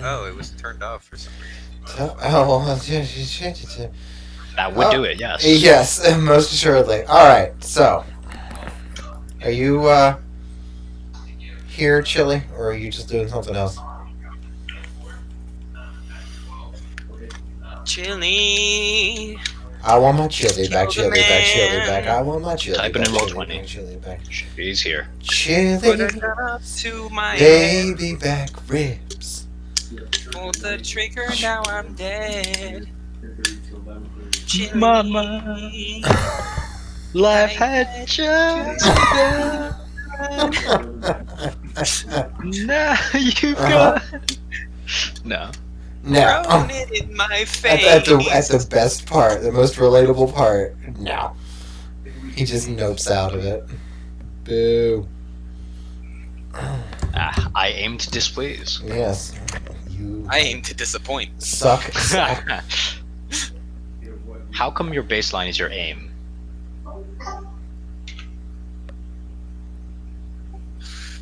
Oh, it was turned off for some reason. That would do it, yes. Yes, most assuredly. Alright, so. Are you, here, Chili? Or are you just doing something else? Chili. I want my chili back, chili back, chili back. I want my chili Type back, it in roll chili 20. back, chili back. He's here. Put Chili, a gun up to my baby head. back ribs. Pulled the trigger, now I'm dead. Chili. Mama, life had just begun. Now you've got. No. No. Thrown it in my face. At the best part, the most relatable part. No. He just nopes out of it. Boo. I aim to displease. Yes. You I aim to disappoint. suck. How come your baseline is your aim?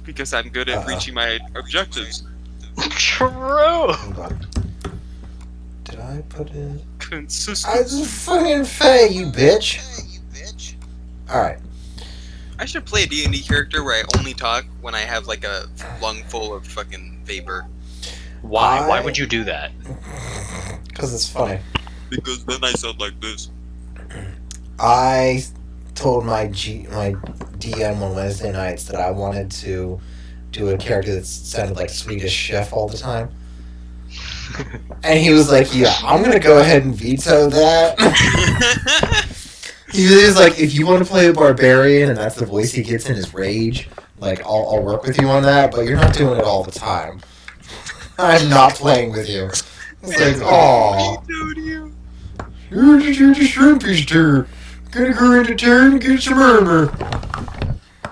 Because I'm good at reaching my objectives. True. Hold on. Did I put in? Consistent. I just fucking Faye, you bitch. Alright. I should play a D&D character where I only talk when I have like a lung full of fucking vapor. Why? Why would you do that? Because it's funny. Because then I sound like this. I told my DM on Wednesday nights that I wanted to do a character that sounded like Swedish Chef all the time. And he was like, yeah, I'm going to go ahead and veto that. He was like, if you want to play a barbarian and that's the voice he gets in his rage, like, I'll work with you on that, but you're not doing it all the time. I'm not playing with you. It's like, aww. You're the shrimpies too. Gonna go into town and get some armor.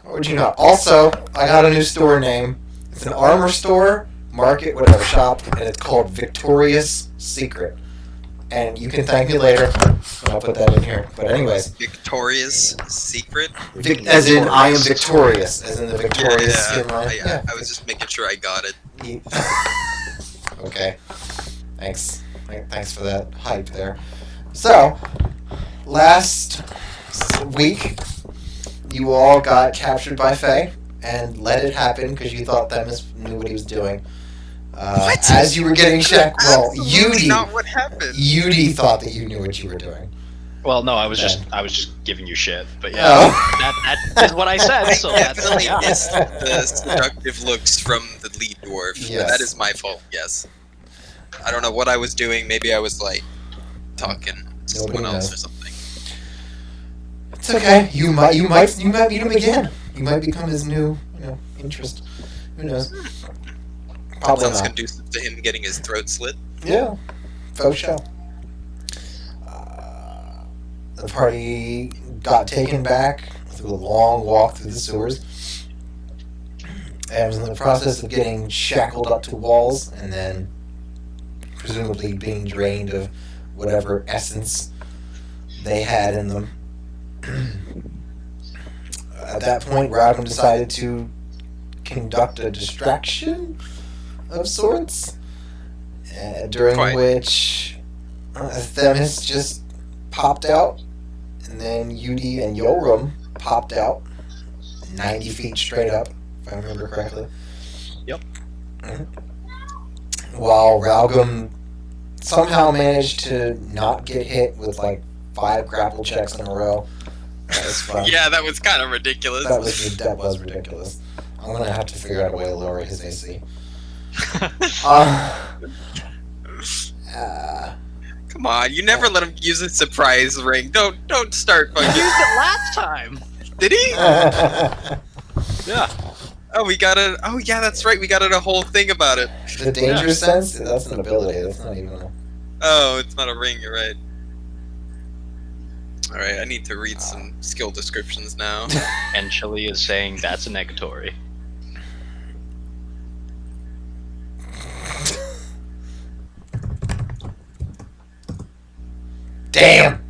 What would you know? Also, I got a new store name. It's an armor store, market, whatever, shop, and it's called Victorious Secret. And you can thank me later when I'll put that in here. But anyways. Victoria's Secret? As in, I am victorious. As in the Victorious skin line. Yeah, I was just making sure I got it. Okay. Thanks. Thanks for that hype there. So, last week, you all got captured by Faye and let it happen because you thought Themis knew what he was doing. What? As you were getting checked, well, Absolutely not what happened. Yudi thought that you knew what you were doing. Well, no, I was just giving you shit. But yeah, Oh. that is what I said. I So that's definitely yeah. missed the seductive looks from the lead dwarf. Yes. That is my fault, yes. I don't know what I was doing. Maybe I was, like, talking to someone else or something. It's okay. You might meet him again. You might become his new, interest. Who knows? Probably Sounds not. conducive to him getting his throat slit. Yeah, faux show. The party got taken back through a long walk through the sewers, and was in the process of getting shackled up to walls, and then presumably being drained of whatever essence they had in them. At that point, Rodham decided to conduct a distraction of sorts, during which Themis just popped out, and then Yudi and Yoram popped out 90 feet straight up, if I remember correctly. Yep. While Ralgam somehow managed to not get hit with like 5 grapple checks in a row. That was fun. Yeah, that was kind of ridiculous. That was ridiculous. I'm gonna have to figure out a way to lower his AC. Come on, you never let him use a surprise ring. Don't start fucking. Used it last time. Did he? Yeah. Oh, we got it. Oh, yeah, that's right. We got it a whole thing about it. The danger sense? That's an ability. That's not even a... Oh, it's not a ring. You're right. All right, I need to read some skill descriptions now. And Chili is saying that's a negatory. Damn!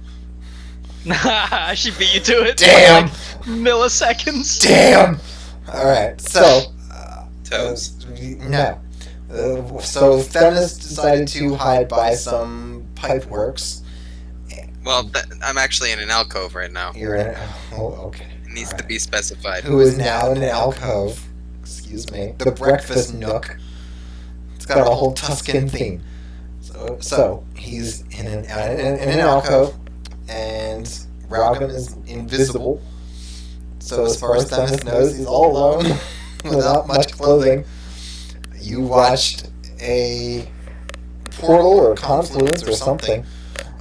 She beat you to it. Damn! Like milliseconds. Damn! Alright, so... Toes. No. So Themis decided to hide by some pipe works. Well, I'm actually in an alcove right now. You're in. Oh, okay. It needs to be specified. Who is now in an alcove? Excuse me. The breakfast nook. It's got a whole Tuscan theme. So he's in an alcove, and Ralgam is invisible. So as far as Themis knows, he's all alone, without much clothing. You watched a portal or confluence or something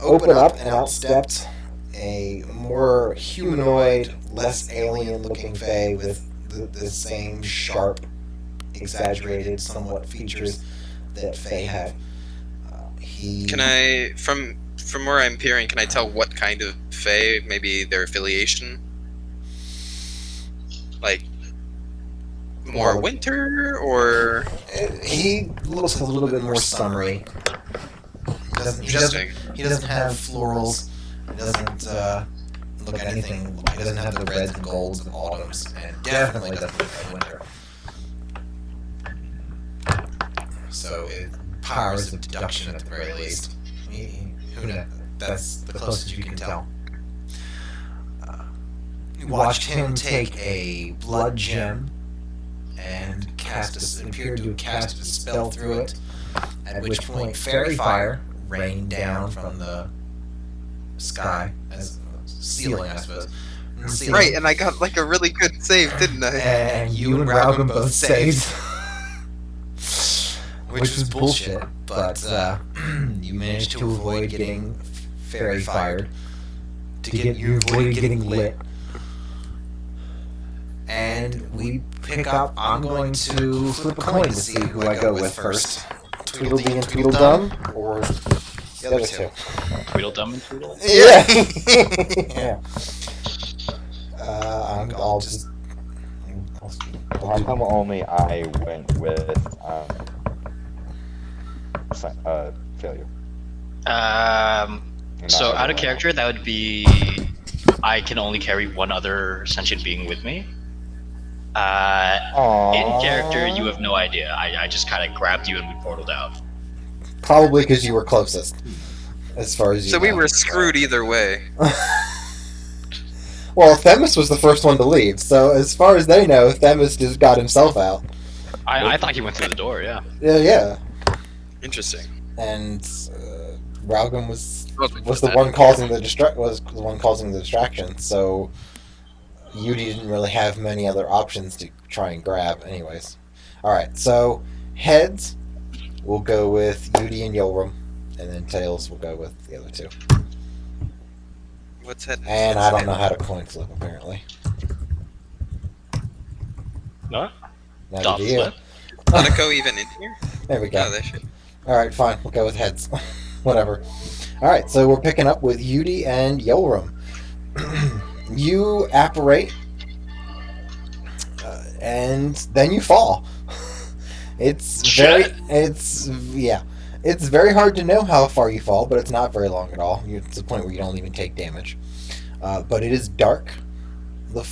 open up, and out stepped a more humanoid, less alien-looking Fae with the same sharp, exaggerated, somewhat features that Fae have. Can I, from where I'm peering, can I tell what kind of Fae, maybe their affiliation? Like, more winter, or... He looks a little bit more summery. Interesting. He doesn't have florals. He doesn't look anything. He doesn't have the reds and golds of autumns, and definitely doesn't look like winter. So powers of deduction at the very least. Who knows? That's the closest you can tell. You watched him take a blood gem and appeared to have cast a spell through it, at which point fairy fire rained down from the sky as ceiling, I suppose. Right, and I got like a really good save, didn't I? And you and Ralgam both saved. Which was bullshit, but you managed to avoid getting fairy fired. You avoided getting lit. And we pick up. I'm going to flip a coin to see who I go with first. Tweedledee and Tweedledum, or the other two. Tweedledum and Tweedle? Yeah. Yeah. I'll just. How come only I went with failure? So out of character, that would be I can only carry one other sentient being with me. In character, you have no idea. I just kind of grabbed you and we portaled out. Probably because you were closest, as far as you So know. we were screwed either way. Well, Themis was the first one to leave, so as far as they know, Themis just got himself out. I thought he went through the door, yeah. Yeah. Interesting. And Ralgam was the one causing the distraction. So Yudi didn't really have many other options to try and grab, anyways. All right, so heads, we'll go with Yudi and Yolram, and then tails, we'll go with the other two. What's head? And I don't know how to coin flip, apparently. No? Neither do you. Monaco even in here? There we go. Oh, they should. Alright, fine. We'll go with heads. Whatever. Alright, so we're picking up with Yudi and Yolram. You apparate, and then you fall. It's very hard to know how far you fall, but it's not very long at all. It's to the point where you don't even take damage. But it is dark. The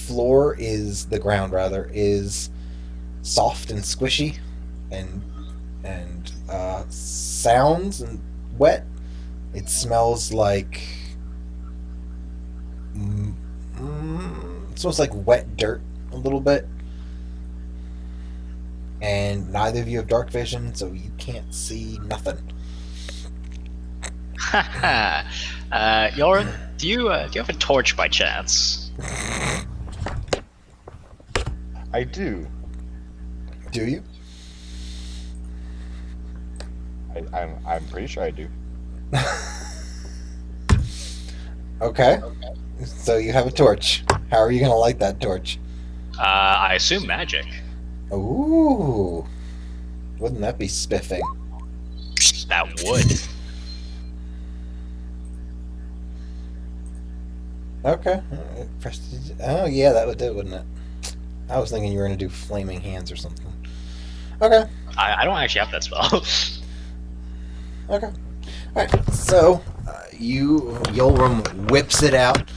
ground is soft and squishy, and sounds and wet. It smells like wet dirt a little bit. And neither of you have dark vision, so you can't see nothing. Yoran, do you have a torch by chance? I do. Do you? I'm pretty sure I do. Okay. So you have a torch. How are you going to light that torch? I assume magic. Ooh. Wouldn't that be spiffing? That would. Okay. Oh, yeah, that would do it, wouldn't it? I was thinking you were going to do flaming hands or something. Okay. I don't actually have that spell. Okay. Alright, so Yolram whips it out,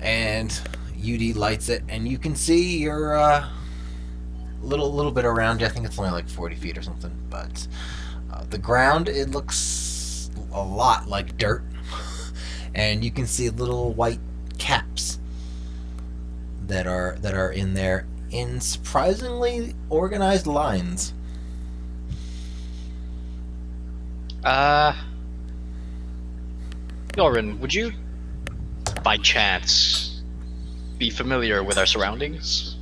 and Yudi lights it, and you can see your little bit around you. I think it's only like 40 feet or something. But the ground, it looks a lot like dirt, and you can see little white caps that are in there in surprisingly organized lines. Yorin, would you, by chance, be familiar with our surroundings?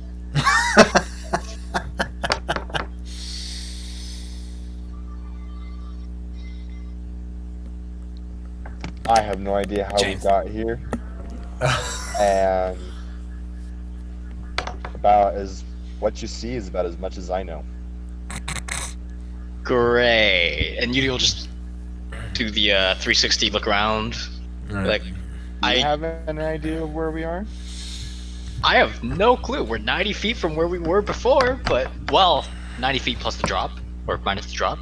I have no idea how James. we got here, and what you see is about as much as I know. Great. And you'll just do the 360 look around. Like, Do you I have an idea of where we are? have no clue. We're 90 feet from where we were before, but, well, 90 feet plus the drop, or minus the drop.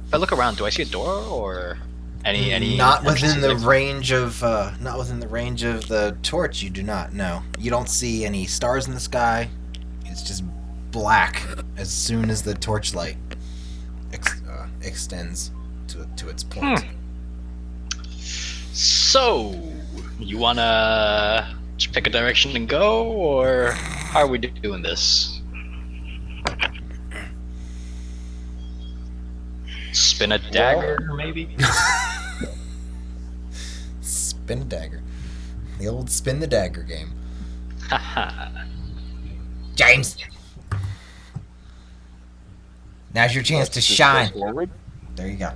If I look around, do I see a door or any? Not within the entrances? range of the torch. You do not. No, you don't see any stars in the sky. It's just black as soon as the torchlight extends to its point. So, you wanna just pick a direction and go, or how are we doing this? Spin a dagger, maybe? Spin a dagger. The old spin the dagger game. Haha. James, now's your chance to Just shine. go forward? There you go.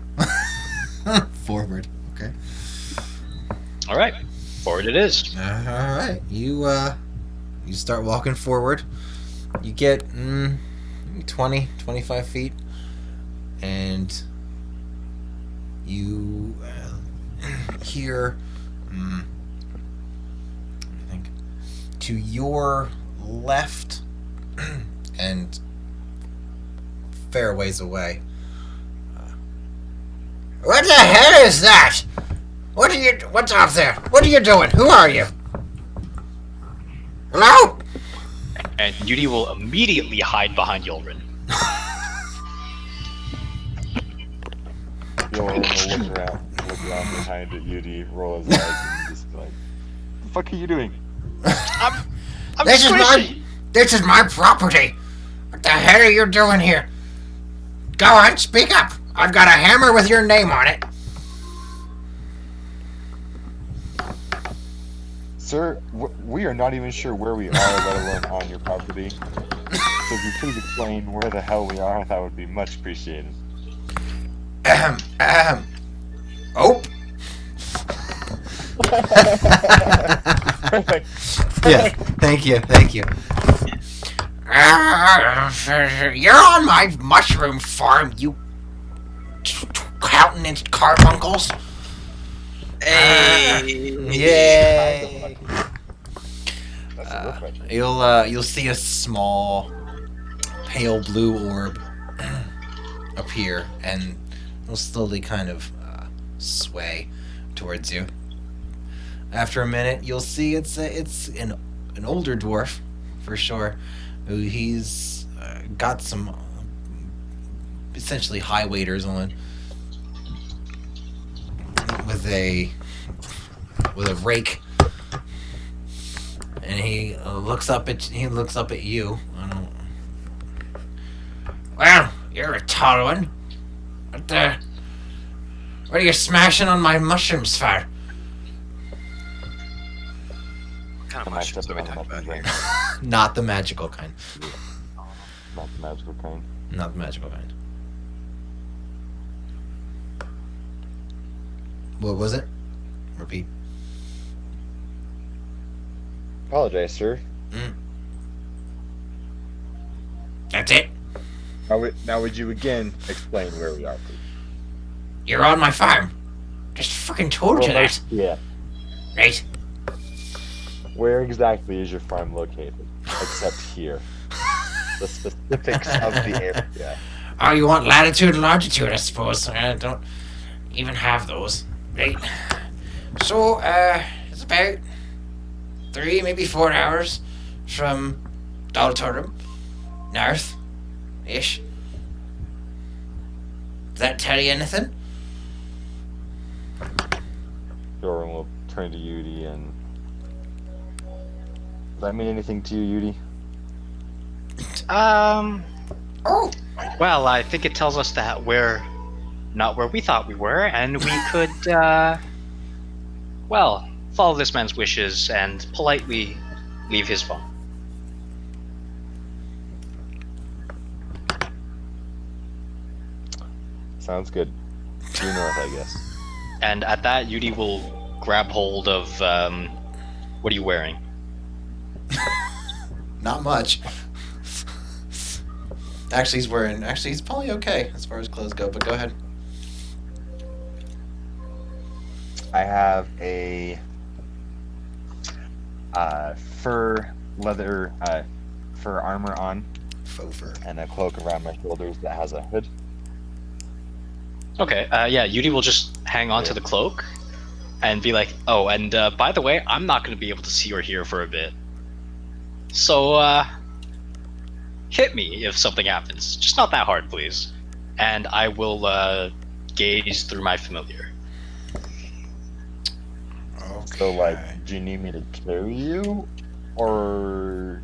Forward. Okay. Alright, forward it is. All right. You start walking forward. You get 20, 25 feet, and you hear, I think, to your left and fair ways away. What the hell is that? What's up there? What are you doing? Who are you? Hello? And Yudi will immediately hide behind Yulrin. Yorin will look around behind at Yudi, roll his eyes, and just be like, "The fuck are you doing?" I'm This is squishy. This is my property. What the hell are you doing here? Go on, speak up. I've got a hammer with your name on it. Sir, we are not even sure where we are, let alone on your property. So if you please explain where the hell we are, that would be much appreciated. Oh. Perfect. Yes, thank you. You're on my mushroom farm, you countenance carbuncles. Hey. Yay! That's a rough one. You'll see a small, pale blue orb appear, and it'll slowly kind of sway towards you. After a minute, you'll see it's an older dwarf, for sure. Who he's got some essentially high waiters on, with a rake, and he looks up at you. Well, you're a tall one. What are you smashing on my mushrooms for? What kind of Am I mushrooms are we stepping on talking about nothing here? right? Not the magical kind. Not the magical kind. Not the magical kind. What was it? Repeat. Apologize, sir. That's it. Now would you again explain where we are, please? You're on my farm. Just fucking told you that. Yeah. Right? Where exactly is your farm located? Except here. The specifics of the area. Oh, you want latitude and longitude, I suppose. I don't even have those. Right? So, it's about 3, maybe 4 hours from Dhal Turum, north, ish. Does that tell you anything? Doran will turn to Yudi and. Does that mean anything to you, Yudi? Oh, Well, I think it tells us that we're not where we thought we were, and we could, well, follow this man's wishes and politely leave his phone. Sounds good. Due north, I guess. And at that, Yudi will grab hold of, what are you wearing? not much. Actually, he's probably okay as far as clothes go, but go ahead. I have a fur armor on Faux fur. and a cloak around my shoulders that has a hood. Okay, yeah, Yudi will just hang on to the cloak and be like, oh, and by the way, I'm not going to be able to see or hear for a bit. So, hit me if something happens. Just not that hard, please. And I will gaze through my familiar. Okay. So, like, do you need me to carry you? Or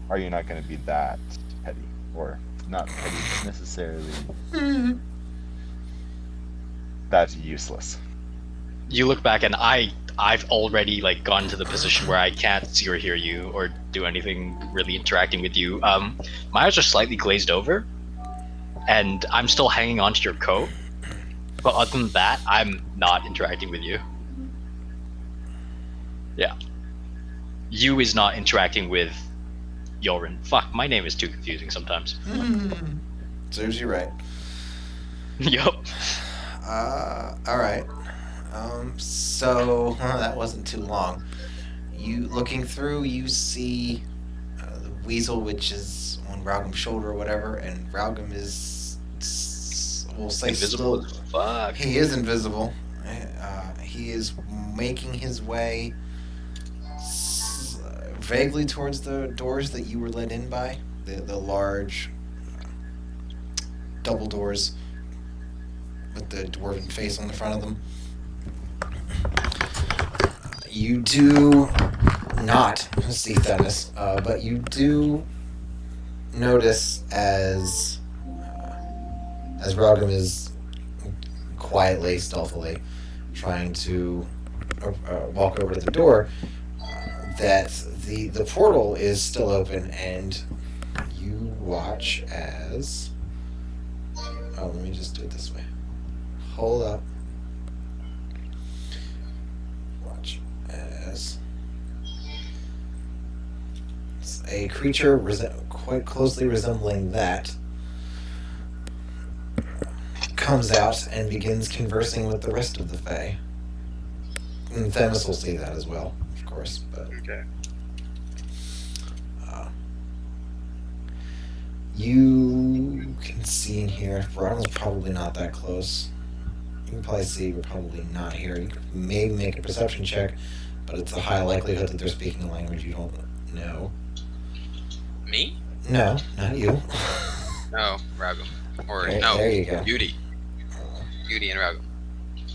are you not going to be that petty? Or not petty necessarily. That's useless. You look back, and I've already like gotten to the position where I can't see or hear you or do anything really interacting with you. My eyes are slightly glazed over, and I'm still hanging onto your coat. But other than that, I'm not interacting with you. Yeah. You is not interacting with Yorin. Fuck, my name is too confusing sometimes. Serves you right. Yup. Alright. So that wasn't too long. You looking through, you see the weasel, which is on Raugum's shoulder or whatever, and Raugum is, we'll say, Invisible still. as fuck. He is invisible. He is making his way vaguely towards the doors that you were led in by, the large double doors with the dwarven face on the front of them. You do not see Themis, but you do notice as Raugum is quietly, stealthily trying to walk over to the door, that the portal is still open, and you watch as... Oh, let me just do it this way. Hold up. Watch as a creature quite closely resembling that comes out and begins conversing with the rest of the Fae. And Themis will see that as well, of course, but... Okay. You can see in here, Ronald's probably not that close. You can probably see we're probably not here. You could maybe make a perception check, but it's a high likelihood that they're speaking a language you don't know. Me? No, not you. No, Raugum. Or There- there you go. Beauty. Beauty and Raugum.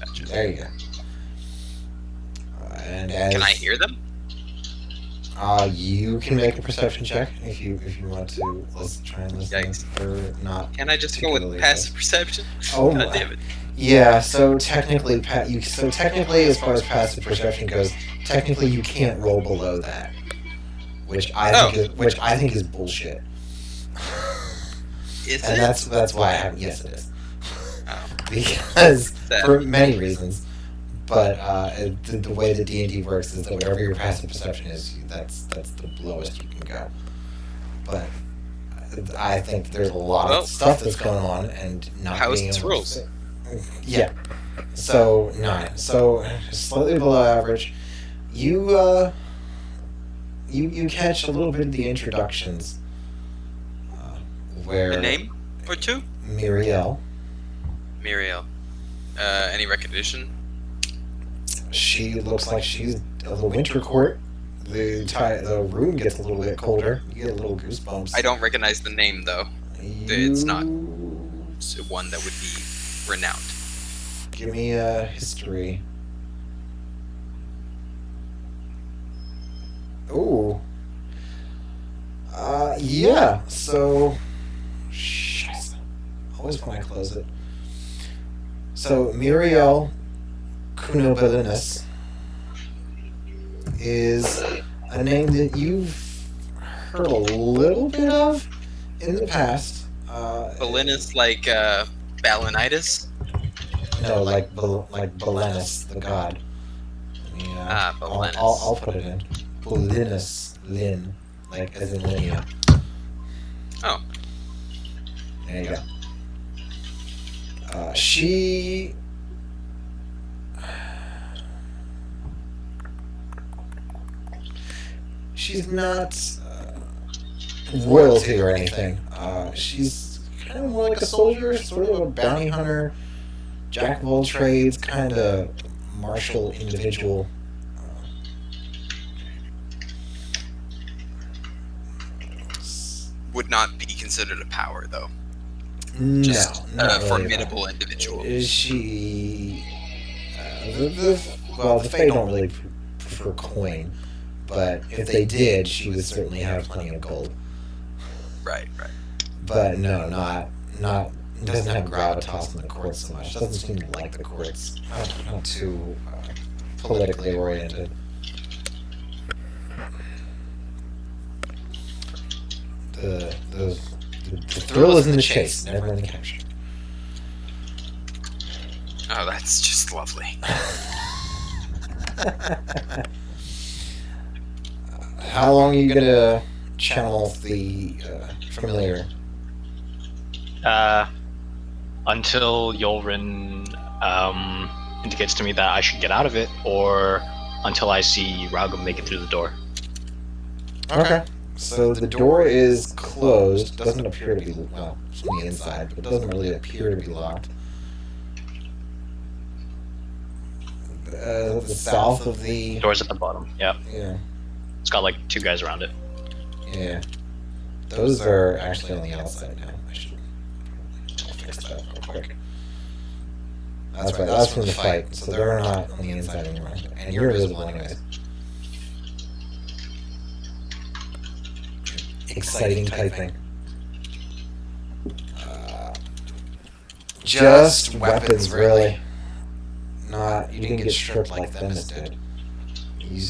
Gotcha. There you go. And as Can I hear them? You can make a perception check if you want to. Let's try and listen. Yikes. Or not. Can I just go with particularly passive perception? Oh God my. damn it. Yeah, so technically, as far as passive perception goes, technically you can't roll below that, which I think is bullshit. Is And it? that's why I haven't. Yes, it is. Oh. Because Sad. for many reasons, but the way that D&D works is that whatever your passive perception is, that's the lowest you can go. But I think there's a lot of stuff that's going on, and not How's being its able rules? to... Yeah. So 9. So slightly below average. You catch a little bit of the introductions. Where A name or two? Muriel. Muriel. Any recognition? She looks like she's of the Winter Court. the room gets a little bit colder. You get a little goosebumps. I don't recognize the name though. It's not one that would be renowned. Give me a history. Oh. Yeah. So. Shit. Always when I close it. So Muriel Kunobelinus is a name that you've heard a little bit of in the past. Belinus like balanitis? No, like Belenus, the god. Yeah. Belenus. I'll put it in. Belinus, Lin, like as in Linnea. Oh. There you go. She. She's not royalty or anything. She's kind of more like a soldier, sort of a bounty hunter, jack of all trades, kind of martial individual. Would not be considered a power though. Just a formidable individual. Is she? The Fae don't really prefer coin, but if they did, she would certainly have plenty of gold. Right. But no, not. Doesn't have gravitas in the courts so much. Doesn't seem to like the courts. Not too politically oriented. The thrill is in the chase, never in the capture. Oh, that's just lovely. How long are you gonna channel the familiar? Until Yulrin indicates to me that I should get out of it, or until I see Raugum make it through the door. Okay. So the door is closed. Doesn't appear to be well, it's on the inside, but it doesn't really appear to be locked. The south of the Door's at the bottom. Yep. Yeah. It's got like 2 guys around it. Yeah. Those are actually on the outside now. I'll fix that real quick. That's right. That's from the fight. So they're not on the inside anymore. And you're invisible anyways. Exciting typing. Just weapons, really. Not. You didn't get stripped like Themis did. You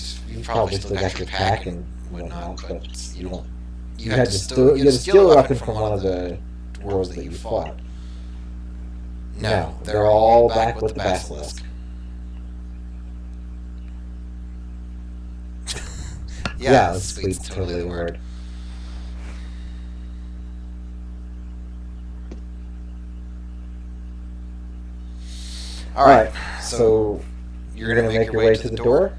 probably still got your pack and whatnot, but you don't. You had to steal a weapon from one of the dwarves that you fought. No, they're all back with the Basilisk. Yeah, sweet's totally the word. Alright, so you're gonna make your way to the door?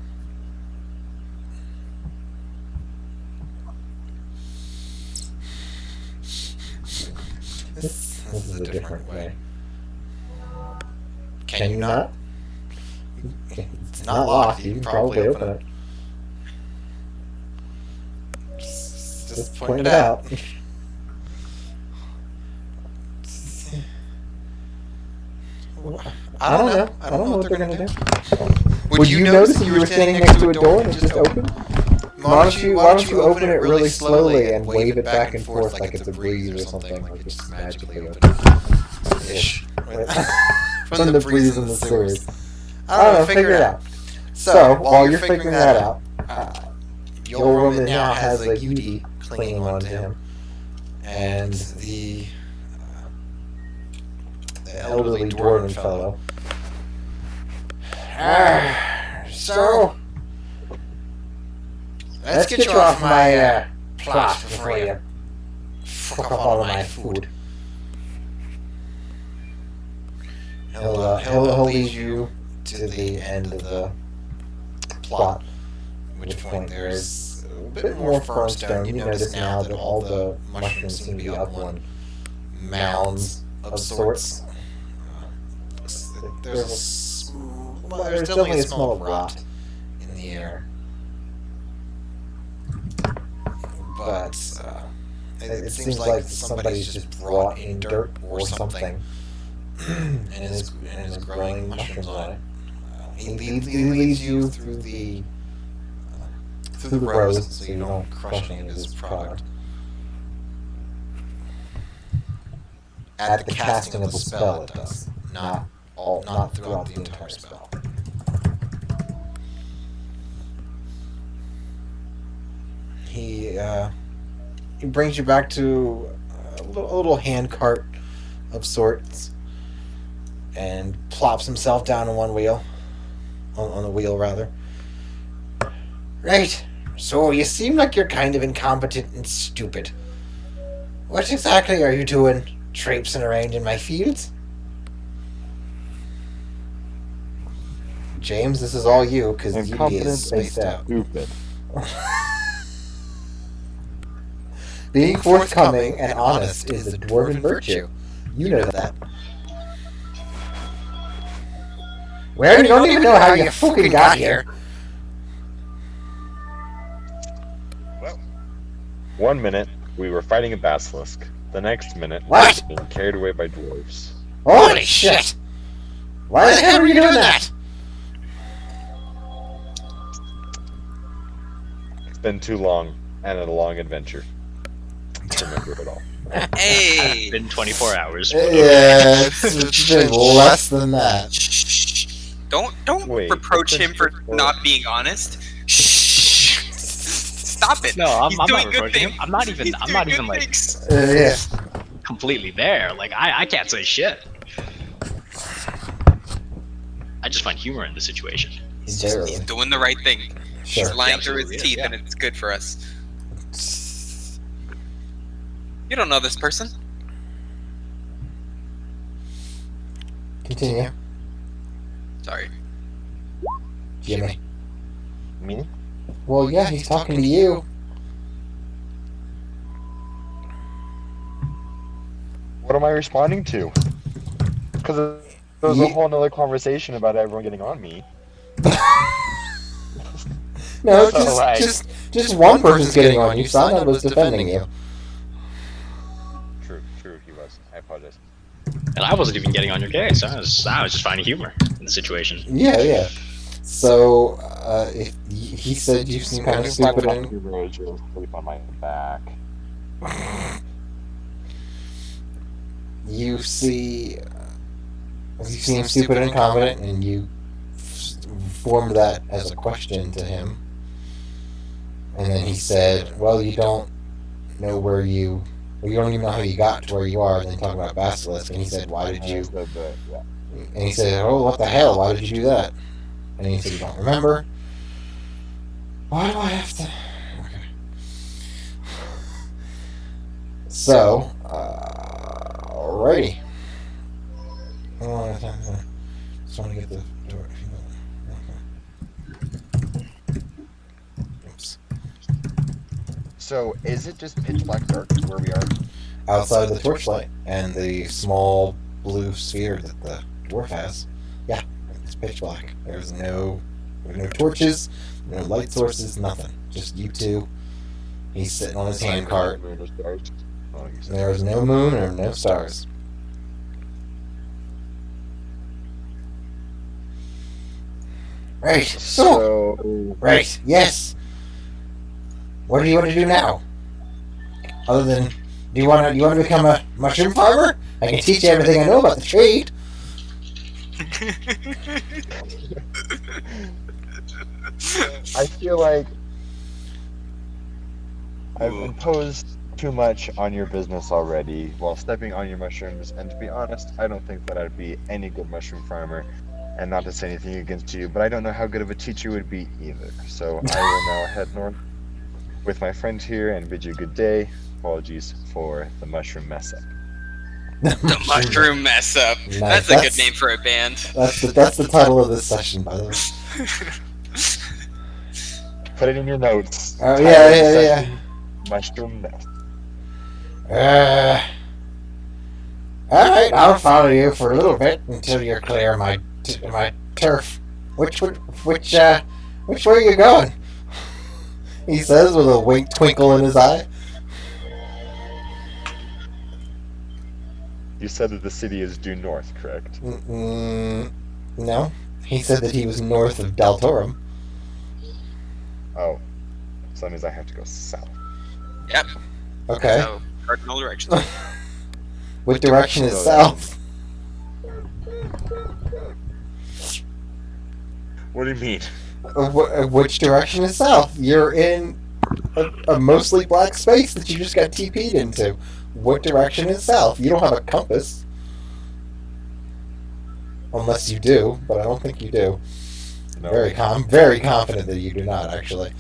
This is a different way. Can you not? It's not locked, you can probably open it. Just point it out. I don't know. I don't know what they're gonna do. Would you notice if you were standing next to a door and it just opened? Why don't you open it really slowly and wave it back and forth like it's a breeze or something, like it's magically open. Ish. From the breeze in the sewers. I don't know, figure it out. So, while you're figuring that out, your woman now has a UD clinging onto him. And the elderly dwarven fellow. So, let's get you off my plot before you fuck up all of my food. He'll lead you to the end of the plot, at which point there's a bit more firm stone. You notice now that all the mushrooms seem to be up on mounds of sorts. There's definitely a smell of rot in the air. but it seems like somebody's just brought in dirt or something and is growing mushrooms on it. He leads you through the rows so you don't crush any of his product. At the casting of the spell, it does, not throughout the entire spell. He brings you back to a little hand cart of sorts and plops himself down on one wheel, on the wheel rather. Right. So you seem like you're kind of incompetent and stupid. What exactly are you doing, traipsing around in my fields? James, this is all you, because you is spaced out. Stupid. Being forthcoming and honest is a dwarven virtue. You know that. Well, you don't even know how you fucking got here. Well, 1 minute we were fighting a basilisk. The next minute What? we were being carried away by dwarves. Holy shit! Why the hell are you doing that? It's been too long and a long adventure to remember it all. Hey! Been 24 hours. Yeah, it's been less than that. Shh. Don't Wait, reproach it's him for been- not being honest. Shh. Stop it. No, I'm He's not doing good reproaching him. things. I'm not even. He's I'm doing not good even like things. Yeah. completely there. Like I can't say shit. I just find humor in the situation. He's He's doing the right thing. Sure. He's lying through his Absolutely is, teeth, yeah. and it's good for us. You don't know this person. Continue. Sorry. Jimmy. Me? Well, yeah, he's talking to you. What am I responding to? Because there was a whole nother conversation about everyone getting on me. No, So, like- just one person's getting on you. Sana was defending you. True, he was. I apologize. And I wasn't even getting on your case. I was just finding humor in the situation. Yeah. So, he said you seem kind of stupid and... Sleep on my back. You seem stupid and incompetent, and you formed that as a question to him. And then he said, well, you don't know where you don't even know how you got to where you are, and then talk about Basilisk, and he said, why did you... Yeah. And he said, oh, what the hell, why did you do that? And he said, you don't remember? Why do I have to... Okay. So, alrighty. Just want to get the door. Oops. So, is it just pitch black dark where we are? Outside of the torchlight and the small blue sphere that the dwarf has, yeah, it's pitch black. There's no torches, no light sources, nothing. Just you two. He's sitting on his hand cart. There's no moon or no stars. Right. So, right. Yes. What do you want to do now? Other than, do you want to become a mushroom farmer? I can teach you everything I know about the trade. I feel like I've imposed too much on your business already while stepping on your mushrooms, and to be honest, I don't think that I'd be any good mushroom farmer. And not to say anything against you, but I don't know how good of a teacher you would be either. So I will now head north with my friend here and bid you good day. Apologies for the mushroom mess up. The mushroom mess up. Nice. That's a good name for a band. That's the title of this session, by the way. Put it in your notes. Oh, Title yeah, of the yeah, session, Mushroom mess. Alright, I'll follow you for a little bit until you're clear of my turf. Which way are you going? He says with a twinkle in his eye. You said that the city is due north, correct? No. He said that he was north of Dhal Turum. Oh. So that means I have to go south. Yep. Okay. So cardinal directions. What direction is So- south? What do you mean? Which direction is south? You're in a mostly black space that you just got TP'd into. What direction is south? You don't have a compass. Unless you do, but I don't think you do. No. Very confident that you do not, actually.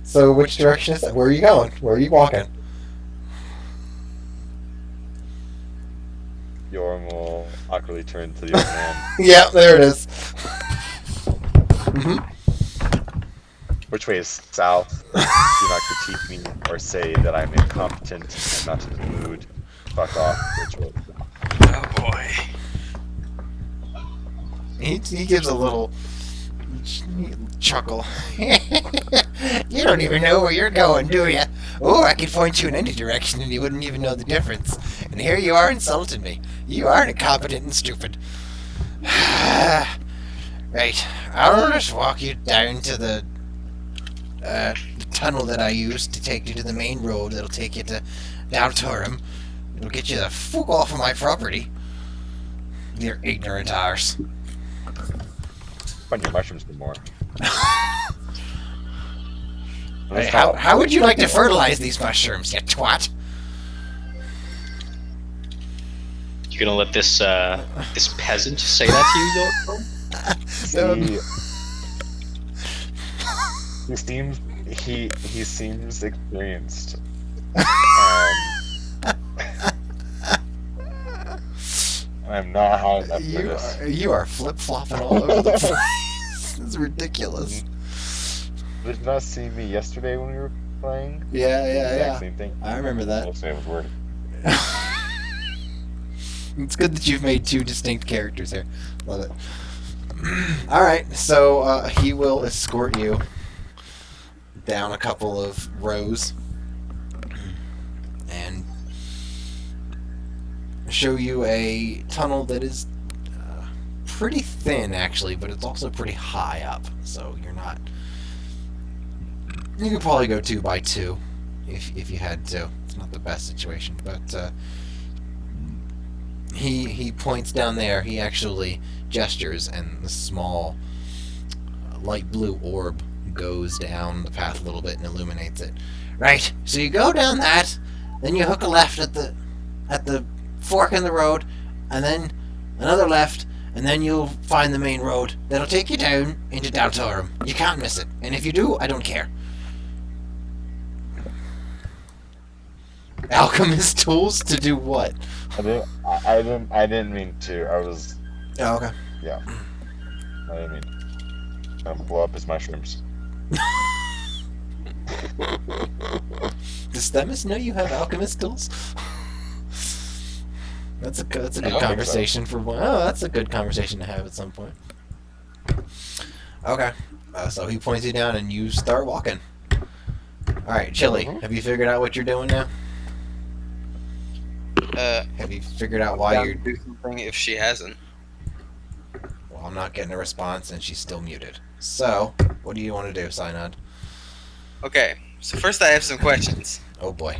So which direction is that? Where are you going? Where are you walking? Yoram will awkwardly turn to the other man. Yeah, there it is. Mm-hmm. Which way is south? Do not critique me or say that I'm incompetent and not in the mood. Fuck off. Which way? Oh boy. He gives a little chuckle. You don't even know where you're going, do you? Oh, I could point you in any direction and you wouldn't even know the difference. And here you are insulting me. You are incompetent and stupid. Right. I'll just walk you down to the tunnel that I used to take you to the main road that'll take you to Dhal Turum. It'll get you the fuck off of my property. You're ignorant arse. Find your mushrooms some more. Hey, how would you like to fertilize these mushrooms, you twat? You gonna let this this peasant say that to you, though? He seems experienced. I'm not high enough for this. You are flip-flopping all over the place. It's ridiculous. Did you not see me yesterday when we were playing? Yeah, Exact same thing. I remember that. Yesterday was weird. It's good that you've made two distinct characters here. Love it. Alright, so he will escort you down a couple of rows and show you a tunnel that is pretty thin, actually, but it's also pretty high up, so you're not... You could probably go 2 by 2 if you had to. It's not the best situation, but he points down there. He actually gestures, and the small light blue orb goes down the path a little bit and illuminates it. Right. So you go down that, then you hook a left at the fork in the road, and then another left, and then you'll find the main road that'll take you down into Dhal Turum. You can't miss it, and if you do, I don't care. Alchemist tools to do what? I didn't mean to. I was. Oh, okay. Yeah. I didn't mean. Blow up his mushrooms. Does Themis know you have alchemist tools? That's a good think conversation for one. Oh, that's a good conversation to have at some point. Okay. So he points you down and you start walking. Alright, Chili, have you figured out what you're doing now? Have you figured out why Down you're... to do something if she hasn't. Well, I'm not getting a response and she's still muted. So, what do you want to do, Synod? Okay, so first I have some questions. Oh boy.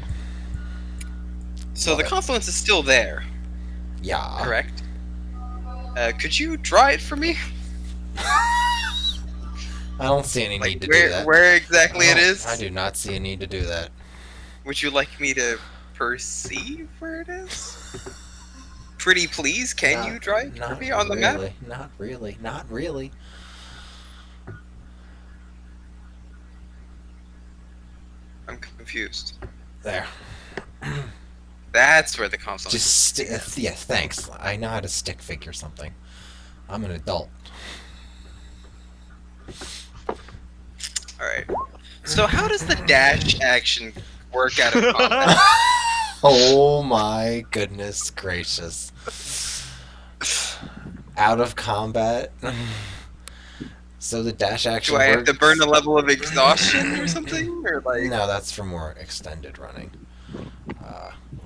So Love the it. confluence is still there, Yeah. correct? Could you draw it for me? I don't see any need to do that. Where exactly it No, is? I do not see a need to do that. Would you like me to perceive where it is? Pretty please, can you draw it for me on the map? Not really. Not really. I'm confused. There. That's where the confluence Just yes, thanks. I know how to stick figure something. I'm an adult. Alright. So how does the dash action work out of combat? Oh my goodness gracious. Out of combat. So the dash action Do I have works... to burn a level of exhaustion or something? Or like No, that's for more extended running.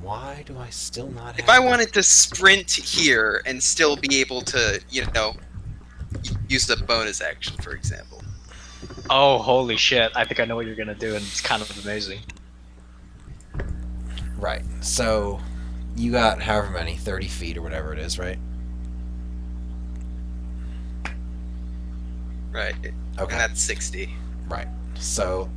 Why do I still not have... If I wanted to sprint here and still be able to, use the bonus action, for example. Oh, holy shit. I think I know what you're gonna do, and it's kind of amazing. Right. So, you got however many, 30 feet or whatever it is, right? Right. Okay. And that's 60. Right. So,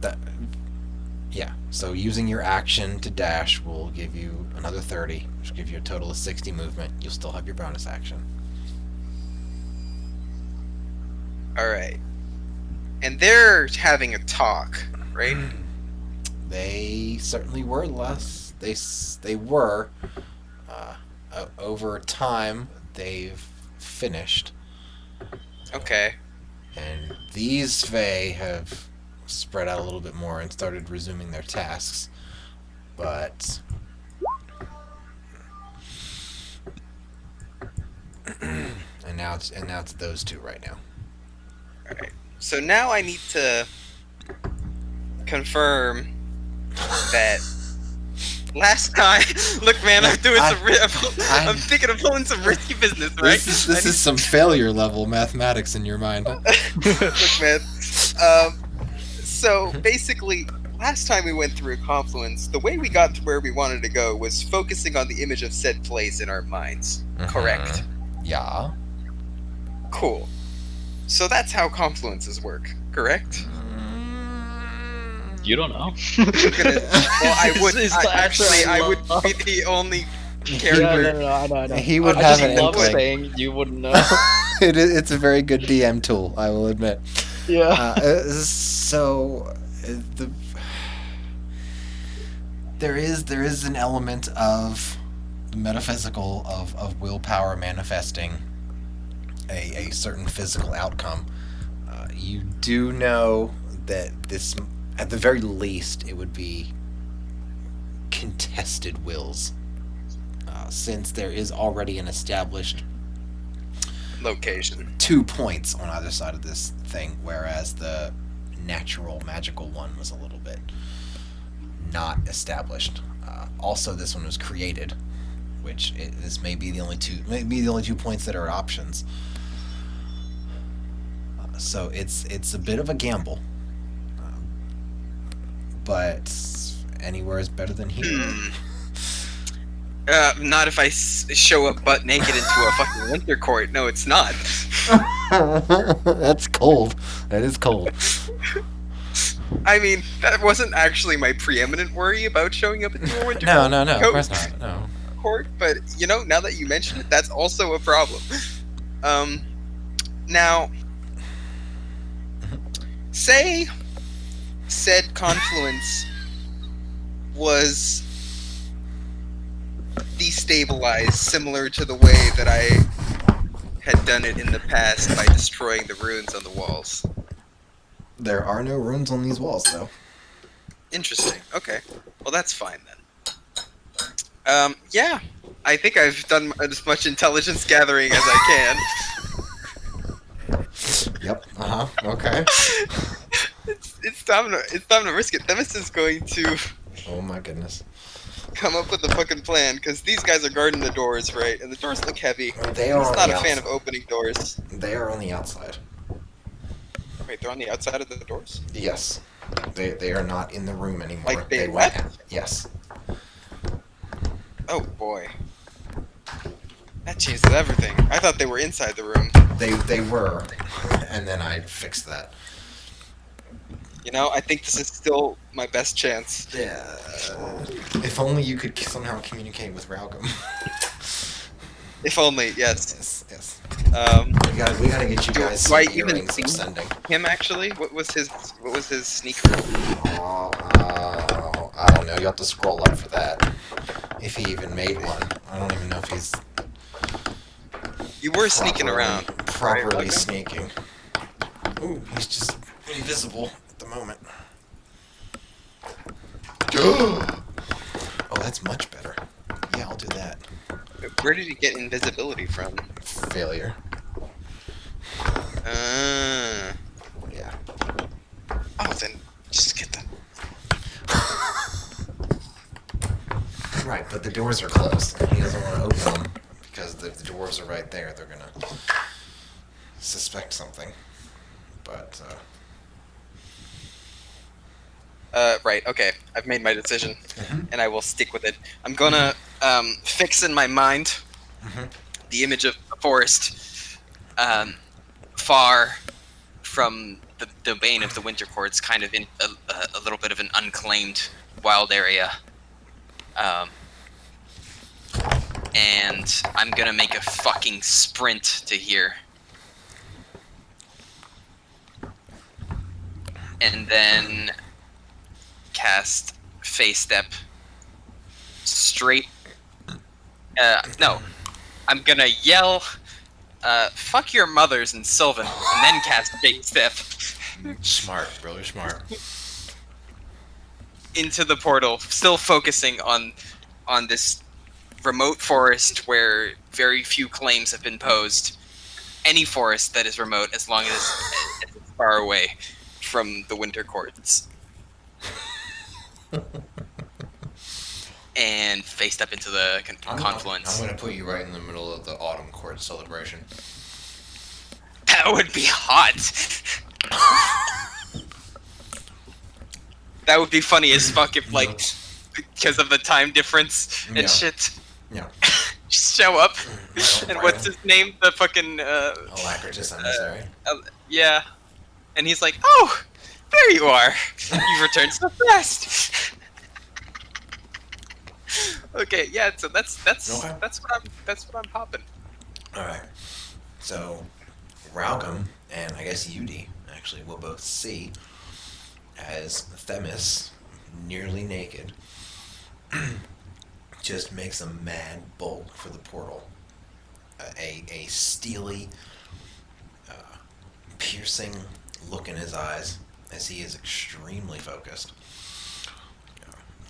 yeah. So, using your action to dash will give you another 30, which will give you a total of 60 movement. You'll still have your bonus action. Alright. And they're having a talk, right? They certainly were less. They were. Over time, they've finished. Okay. And these Fae have spread out a little bit more and started resuming their tasks. But... and now it's those two right now. Alright. So now I need to confirm that last time... Look, man, I'm thinking of pulling some risky business, right? This is some failure level mathematics in your mind. Look, man. So basically, last time we went through Confluence, the way we got to where we wanted to go was focusing on the image of said place in our minds. Correct? Yeah. Cool. So that's how confluences work, correct? You don't know. I would His class I would love. be the only Yeah, character. no, I know. He would I have just an love inkling. saying you wouldn't know. It's a very good DM tool, I will admit. Yeah. There is an element of the metaphysical of willpower manifesting a certain physical outcome. You do know that this, at the very least, it would be contested wills, since there is already an established Location. 2 points on either side of this thing, whereas the natural magical one was a little bit not established. Also, this one was created, which this may be the only two points that are options. So it's a bit of a gamble, but anywhere is better than here. Not if I show up butt naked into a fucking winter court. No, it's not. That's cold. That is cold. I mean, that wasn't actually my preeminent worry about showing up into a winter No, court. of course not. No. Court, but now that you mention it, that's also a problem. Now, say said confluence was destabilized similar to the way that I had done it in the past by destroying the runes on the walls. There are no runes on these walls, though. Interesting. Okay. Well, that's fine then. Yeah. I think I've done as much intelligence gathering as I can. Yep. Okay. It's time to risk it. Themis is going to Oh my goodness. come up with a fucking plan, because these guys are guarding the doors, right? And the doors look heavy. They are He's on not the a fan of outside. opening doors. They are on the outside. Wait, they're on the outside of the doors? Yes. They are not in the room anymore. Like they went left? out. Yes. Oh boy. That changes everything. I thought they were inside the room. They were, and then I fixed that. I think this is still my best chance. Yeah. If only you could somehow communicate with Raugum. If only, yes. Yes. We gotta get you guys Do some I even earrings see of sending. him actually? What was his sneak? I don't know. You have to scroll up for that. If he even made one, I don't even know if he's You were sneaking around. properly right? sneaking. Ooh, he's just invisible at the moment. Oh, that's much better. Yeah, I'll do that. Where did he get invisibility from? Failure. Yeah. Oh, then just get that. Right, but the doors are closed. He doesn't want to open them because the doors are right there. They're gonna suspect something. But Right, okay. I've made my decision, and I will stick with it. I'm gonna fix in my mind the image of the forest far from the domain of the winter courts, kind of in a little bit of an unclaimed wild area. And I'm gonna make a fucking sprint to here. And then cast Face Step straight. No. I'm gonna yell, fuck your mothers and Sylvan, and then cast Face Step smart, really smart. into the portal, still focusing on this remote forest where very few claims have been posed. Any forest that is remote, as long as it's far away from the winter courts. And face step into the confluence. I'm going to put you right in the middle of the autumn court celebration. That would be hot. That would be funny as fuck if, like, because of the time difference and shit. Yeah. Just show up. And Right. what's his name? The fucking, Alacritus emissary. yeah. And he's like, oh, there you are. You've returned so fast. Okay, yeah. So that's Okay. that's what I'm popping. All right. So, Ralcom and I guess Yudi actually will both see as Themis, nearly naked, just makes a mad bolt for the portal. A steely, piercing look in his eyes as he is extremely focused.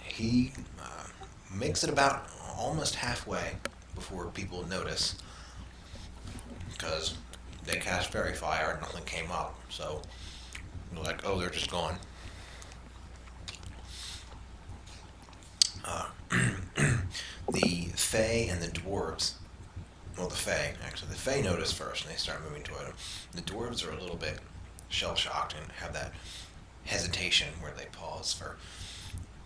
He makes it about almost halfway before people notice, because they cast Fairy Fire and nothing came up, so they're like, oh, they're just gone. The Fae and the Dwarves, well, the Fae notice first, and they start moving toward him. The Dwarves are a little bit shell-shocked and have that hesitation where they pause for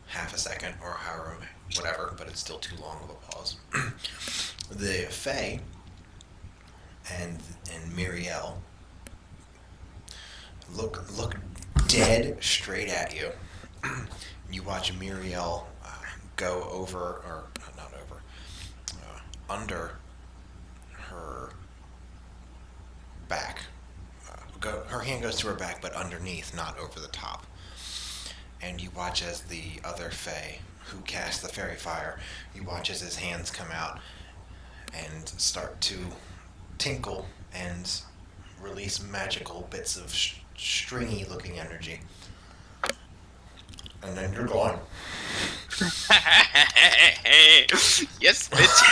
half a second or however, whatever, but it's still too long of a pause. The Fae and Miriel look dead straight at you. You watch Miriel go over, or not over, under her back. Her hand goes to her back, but underneath, not over the top. And you watch as the other Fae, who cast the Fairy Fire, you watch as his hands come out and start to tinkle and release magical bits of stringy-looking energy. And then you're gone. Yes, bitch.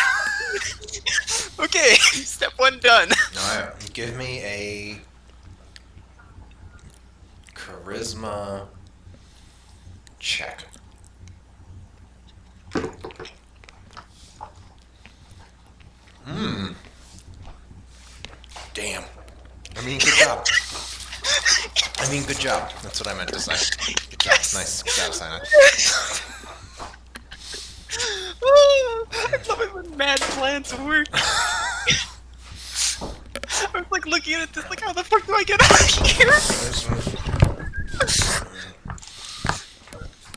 Okay, step one done. Alright, give me a charisma check. Damn. Good job. That's what I meant to say. Good job. Yes. Nice. Good job, Simon. Oh, I love it when mad plans work. I was like looking at this, like, how the fuck do I get out of here?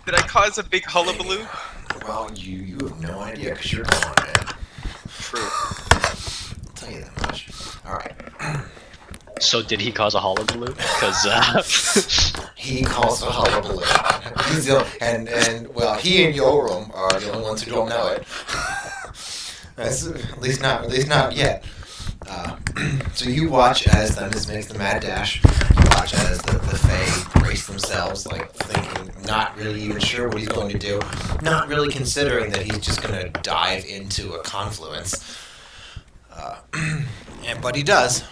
Did I cause a big hullabaloo? Well, you have no idea because you're gone, man. True. I'll tell you that much. Alright. So did he cause a hullabaloo? Because He calls a hullabaloo. And he and Yoram are the only ones who don't know it. At least not yet. So you watch as Themis makes the mad dash. You watch as the Fae brace themselves, like thinking, not really even sure what he's going to do, not really considering that he's just going to dive into a confluence. But he does.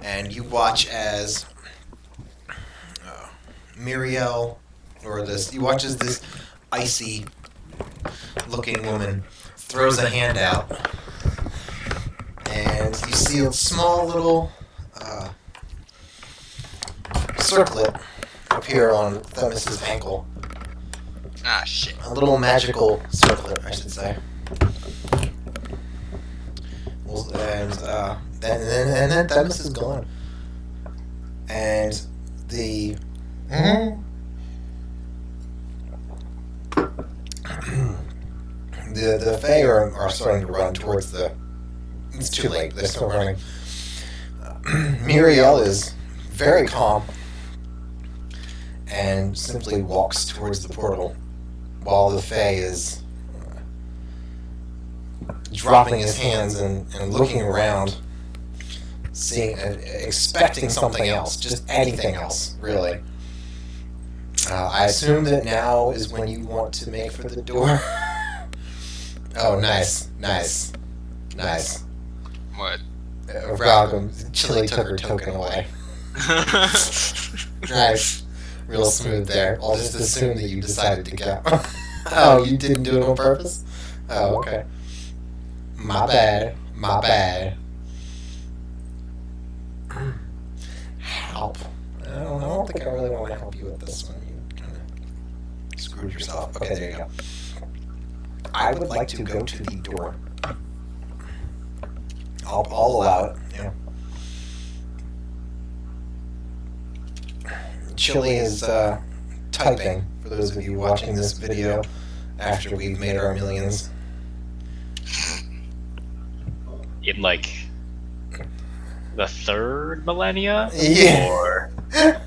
And you watch as Miriel, you watch as this icy looking woman throws a hand out, and you see a small little circlet appear on Themis's ankle. Ah, shit. A little magical circlet, I should say. And then Themis is gone. And the the Fae are starting to run towards the. It's too late. They're still running. Muriel is very calm and simply walks towards the portal, while the Fae is dropping his hands and looking around, seeing, expecting something else, just anything else, really. I assume that now is when you want to make for the door. Oh, nice. What? Chili took her token away. Nice. Real smooth there. I'll just assume that you decided to go. Oh, you didn't do it on purpose? Oh, okay. My bad. Help. I don't think I really want to help you with this one. You kind of screwed yourself. Okay, there you go. I would like to go to the door. I'll allow it, yeah. Chili is typing, for those of you watching this video after we've made our millions. In like the 3rd millennia? Yeah. Or The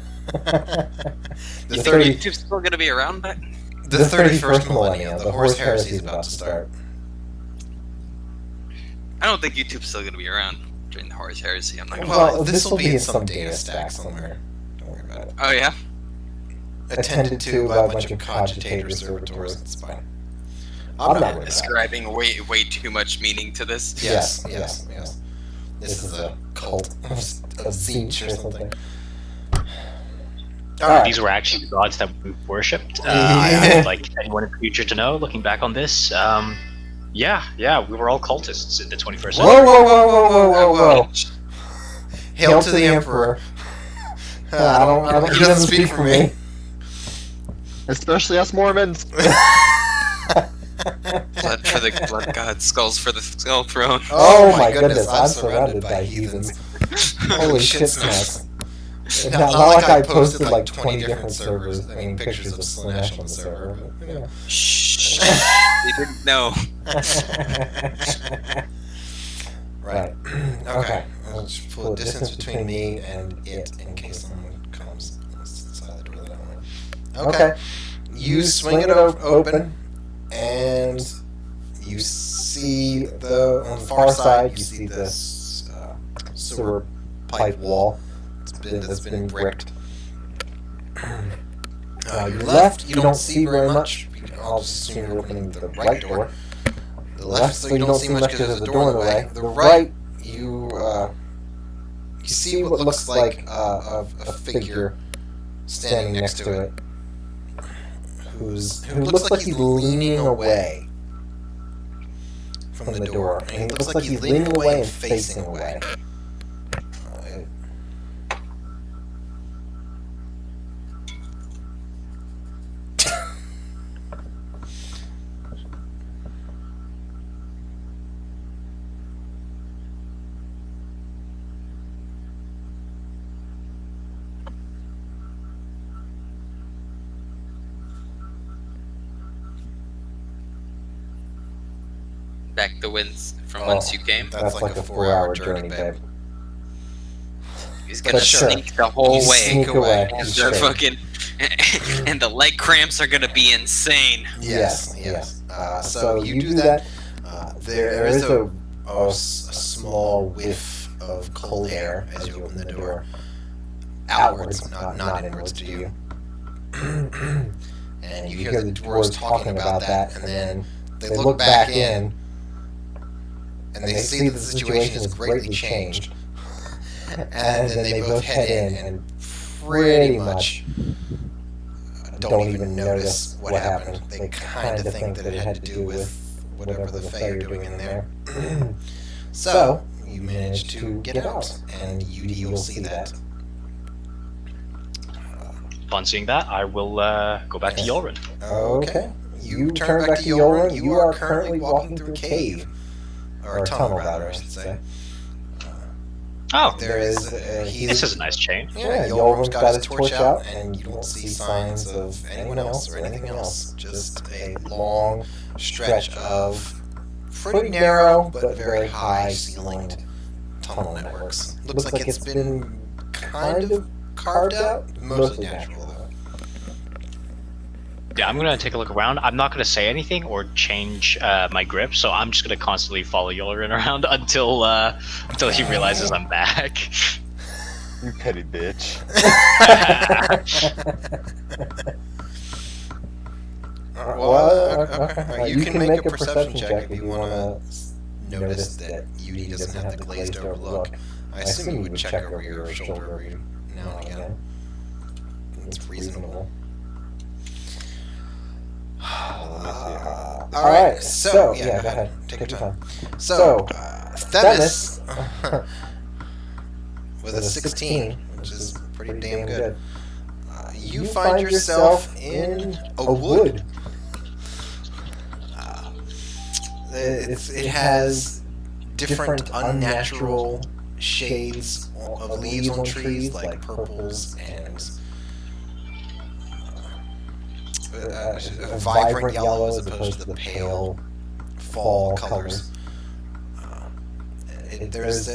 You think 30, YouTube's still gonna be around back? the 31st millennia, the Horse Heresy is about to start. I don't think YouTube's still gonna be around during the Horus Heresy. I'm not. Well, this will be in some data stack somewhere. Don't worry about it. Oh yeah. Attended to by a bunch of cogitators, servitors, it's fine. I'm not worried about it. Ascribing way too much meaning to this. Yes. This is a cult of Zinch or something. Alright. these were actually the gods that we worshipped. I would like anyone in the future to know, looking back on this. Yeah, we were all cultists in the 21st century. Whoa. Hail to the Emperor. I don't, he doesn't speak for me. Especially us Mormons. Blood for the blood god, skulls for the skull throne. Oh my goodness, I'm surrounded by heathens. Holy shit snacks. Not like I posted like 20 different servers, I mean pictures of Slanesh on the server, but, you know. Shh. They didn't know. Right. Okay. I'll just put a distance between me and it in case someone comes. That's the side of the door that I want. Okay. You swing it open, and you see on the far side, you see this sewer pipe wall that's been bricked. Your left, you don't see very much. I'll just assume you're opening the right door. The left, so you don't see much because there's a door in the way. The right, you see what looks like a figure standing next to it, who looks like he's leaning away from the door. And he looks like he's leaning away and facing away. Back the winds from whence you came. That's like a 4-hour journey, babe. He's gonna But sure, sneak the whole you way. sneak away. And Sure. the fucking and the leg cramps are gonna be insane. Yes. So you do that. There is a small whiff of cold air as you open the door. Outwards, not inwards to you. And you hear the dwarves talking about that, and then they look back in, and they see that the situation has greatly changed. And then they both head in, and pretty much don't even notice what happened. They kind of think that it had to do with whatever the Fae are doing in there. So, you manage to get out, and UD will see that. Upon seeing that, I will go back to Yorin. Okay. You turn back to Yoren. You are currently walking through a cave. Or a tunnel, rather, I should say. Oh, There is... this is a nice change. Yeah, Yoren's got his torch out, and you don't see signs of anyone else or anything else. Just a long stretch of pretty narrow, but very high-ceilinged tunnel networks. Looks like it's been kind of carved out, mostly natural, though. Yeah, I'm gonna take a look around. I'm not gonna say anything or change my grip, so I'm just gonna constantly follow Yorin around until he realizes I'm back. You petty bitch. Well, you can make a perception check if you want to notice that UD doesn't have the glazed over look. I assume you would check over your shoulder every now and again. It's reasonable. Alright, so, yeah, go ahead. Take your time. So, Themis, with a 16, which is pretty damn good, you find yourself in a wood. It has different unnatural shades of leaves on trees, like purples and vibrant yellow as opposed to the pale fall colors. There's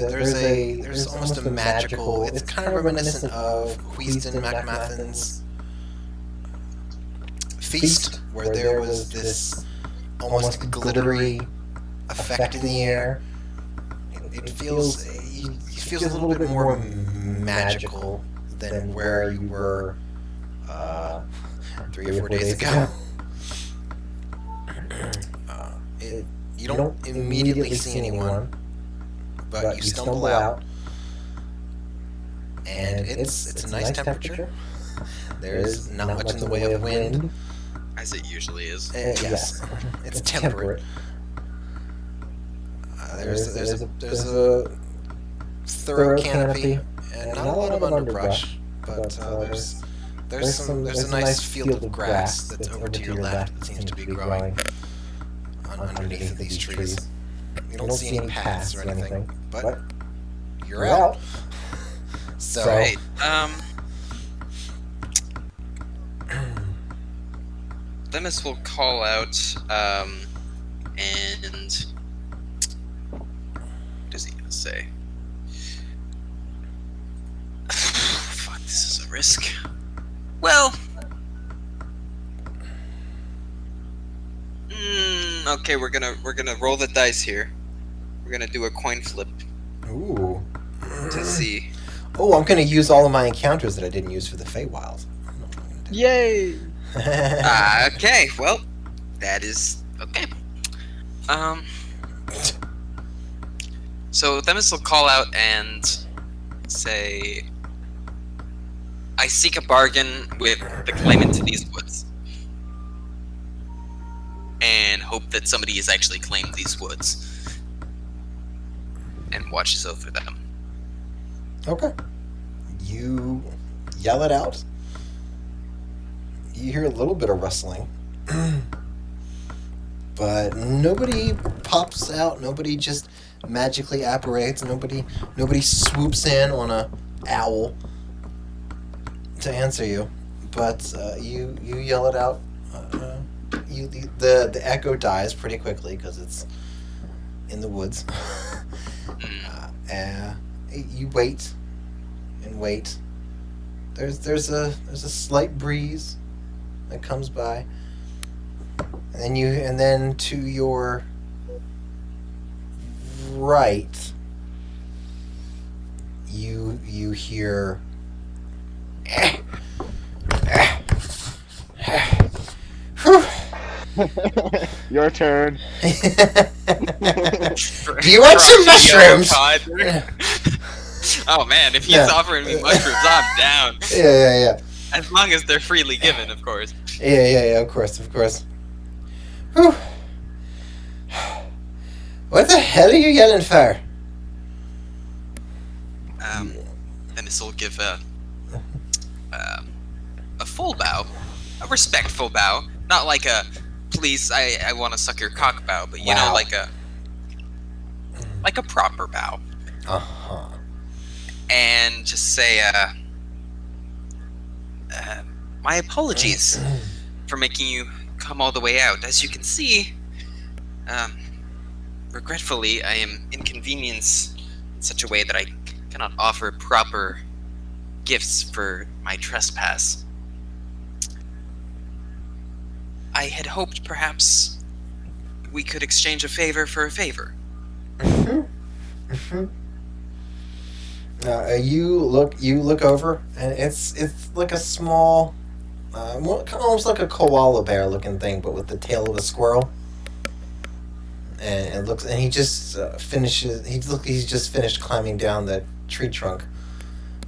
almost a magical. It's kind of reminiscent of Huiston MacMathan's feast, where there was this almost glittery effect in the air. It feels a little bit more magical than where you were 3 or 4 days ago. You don't immediately see anyone, but you stumble out, and it's a nice temperature. There's not much in the way of wind. As it usually is. Yes, it's temperate. There's a thorough canopy and not a lot of underbrush, but there's a nice field of grass that's over to your left that seems to be growing underneath these trees. You don't see any paths or anything, but you're out. So. Right. Themis will call out, and what is he gonna say? Fuck, this is a risk. Well, okay, we're gonna roll the dice here. We're gonna do a coin flip. Ooh. To see. Oh, I'm gonna use all of my encounters that I didn't use for the Feywild. Yay! Okay, well, that is okay. So Themis will call out and say, "I seek a bargain with the claimant to these woods, and hope that somebody has actually claimed these woods, and watches over them." Okay. You yell it out. You hear a little bit of rustling. But nobody pops out. Nobody just magically apparates. Nobody swoops in on a owl to answer you. But you yell it out. The echo dies pretty quickly because it's in the woods. You wait and wait. There's a slight breeze that comes by, and then to your right, you hear. Your turn. Do you want some mushrooms? Oh man, if he's offering me mushrooms, I'm down. Yeah. As long as they're freely given, of course. Yeah, of course. Whew. What the hell are you yelling for? This will give a full bow, a respectful bow, not like a please I want to suck your cock bow, but you know, like a proper bow. And just say my apologies for making you come all the way out. As you can see, regretfully, I am inconvenienced in such a way that I cannot offer proper gifts for my trespass. I had hoped perhaps we could exchange a favor for a favor. You look over, and it's like a small, almost like a koala bear looking thing, but with the tail of a squirrel. And it looks, and he just finishes. He's just finished climbing down that tree trunk,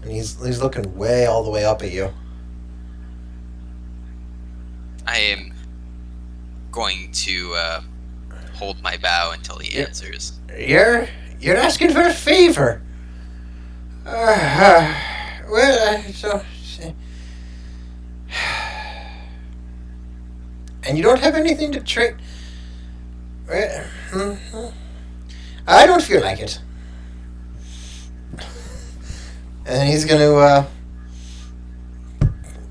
and he's looking all the way up at you. I am going to hold my bow until he answers. You're asking for a favor. And you don't have anything to trade. I don't feel like it. And he's gonna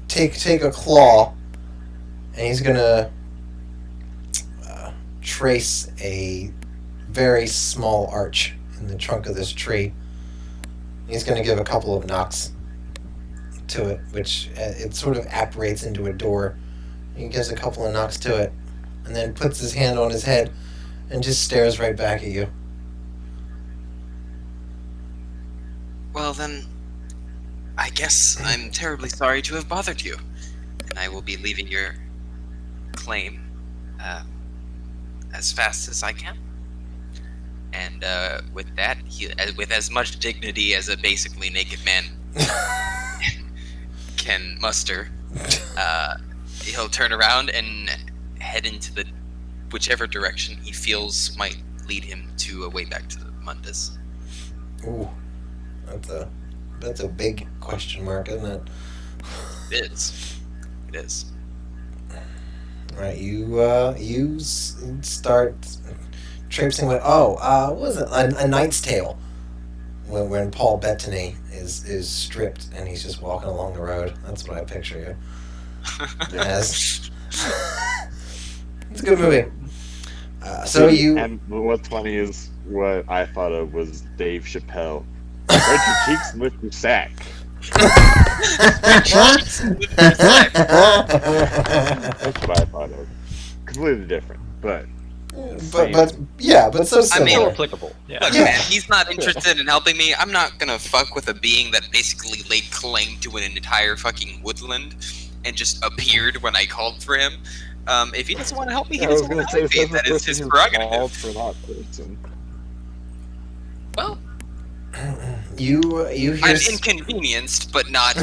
take a claw, and he's gonna trace a very small arch in the trunk of this tree. He's gonna give a couple of knocks to it, which it sort of apparates into a door. He gives a couple of knocks to it, and then puts his hand on his head and just stares right back at you. Well then, I guess I'm terribly sorry to have bothered you, and I will be leaving your claim as fast as I can. And with that, with as much dignity as a basically naked man can muster, he'll turn around and head into the whichever direction he feels might lead him to a way back to the Mundus. Ooh, that's a big question mark, isn't it? It is. Right, you start traipsing with what was it? A Knight's Tale. When Paul Bettany is stripped and he's just walking along the road. That's what I picture you as. It's a good movie. And what's funny is what I thought of was Dave Chappelle. Spread your cheeks and lift your sack. That's what I thought of. Completely different, but so similar. Still applicable. Yeah. Look, man, he's not interested in helping me. I'm not gonna fuck with a being that basically laid claim to an entire fucking woodland and just appeared when I called for him. If he doesn't want to help me, he doesn't want to help me. That is his prerogative. For that person. Well, you hear I'm inconvenienced, but not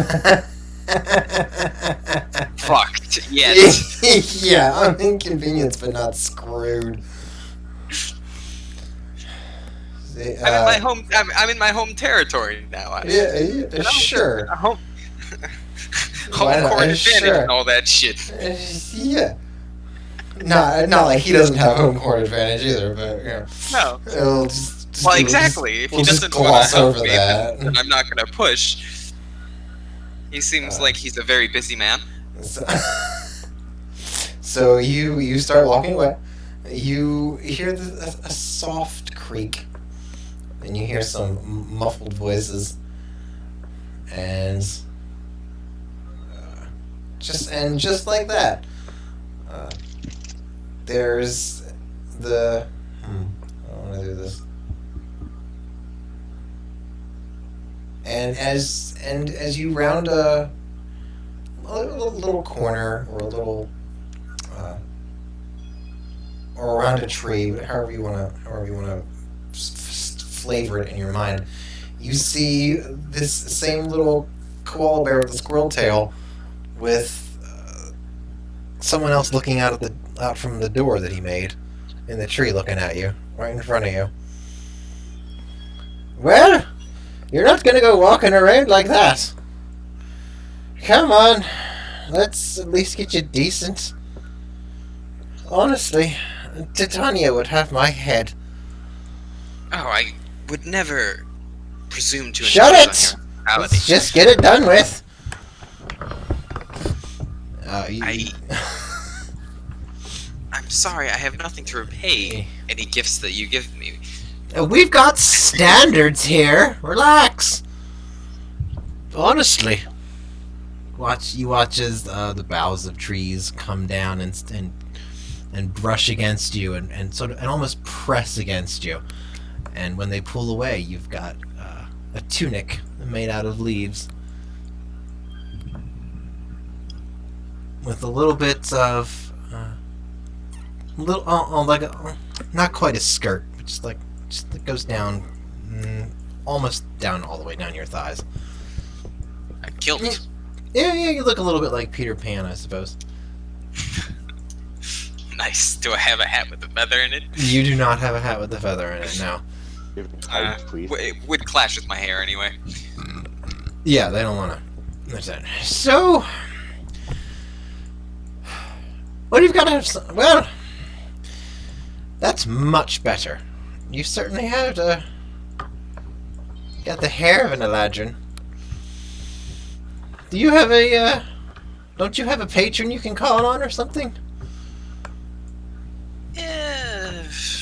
fucked yet. Yeah, I'm inconvenienced, but not screwed. I'm in my home territory now. Sure. Home court advantage and all that shit. Yeah. Not like he doesn't have home court advantage either, but No. Well, exactly. If he doesn't want to help me, then I'm not gonna push. He seems like he's a very busy man. So you start walking away. You hear a soft creak, and you hear some muffled voices, and just like that, there's the. I don't want to do this. And as you round a little corner or a little or around a tree, however you want to flavor it in your mind, you see this same little koala bear with a squirrel tail with someone else looking out from the door that he made in the tree, looking at you right in front of you. Well, you're not gonna go walking around like that. Come on, let's at least get you decent. Honestly, Titania would have my head. Oh, I would never presume to Shut intrude it! on your morality. Let's just get it done with. I'm sorry, I have nothing to repay any gifts that you give me. We've got standards here. Relax. Honestly. Watch as the boughs of trees come down and brush against you and sort of and almost press against you. And when they pull away, you've got a tunic made out of leaves with a little bit of not quite a skirt, but just it goes down almost down all the way down your thighs. A kilt. Yeah, you look a little bit like Peter Pan, I suppose. Nice. Do I have a hat with a feather in it? You do not have a hat with a feather in it, no. Give it tight, please. It would clash with my hair anyway. Yeah, they don't want to. So, well, you've got to have well, that's much better. You certainly have got the hair of an Eladrin. Do you have a, don't you have a patron you can call on or something?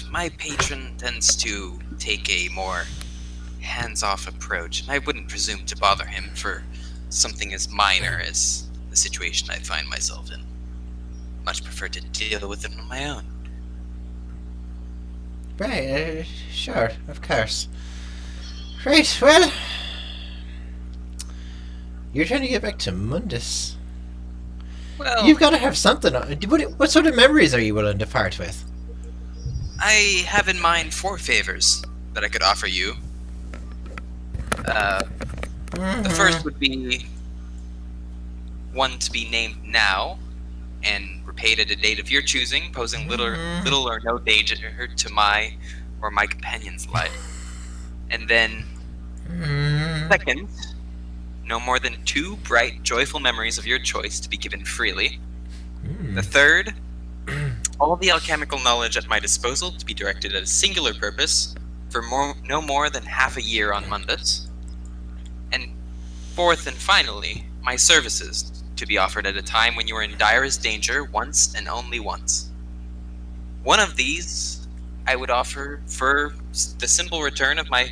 My patron tends to take a more hands-off approach, and I wouldn't presume to bother him for something as minor as the situation I find myself in. Much prefer to deal with it on my own. Right, sure, of course. Right, well, you're trying to get back to Mundus. Well, You've got to have something. What sort of memories are you willing to part with? I have in mind 4 favors that I could offer you. The first would be one to be named now and repaid at a date of your choosing, posing little or no danger to my or my companion's life. And then, second, no more than 2 bright, joyful memories of your choice to be given freely. The third, all the alchemical knowledge at my disposal to be directed at a singular purpose for no more than half a year on Mundus. And fourth and finally, my services to be offered at a time when you are in direst danger once and only once. One of these I would offer for the simple return of my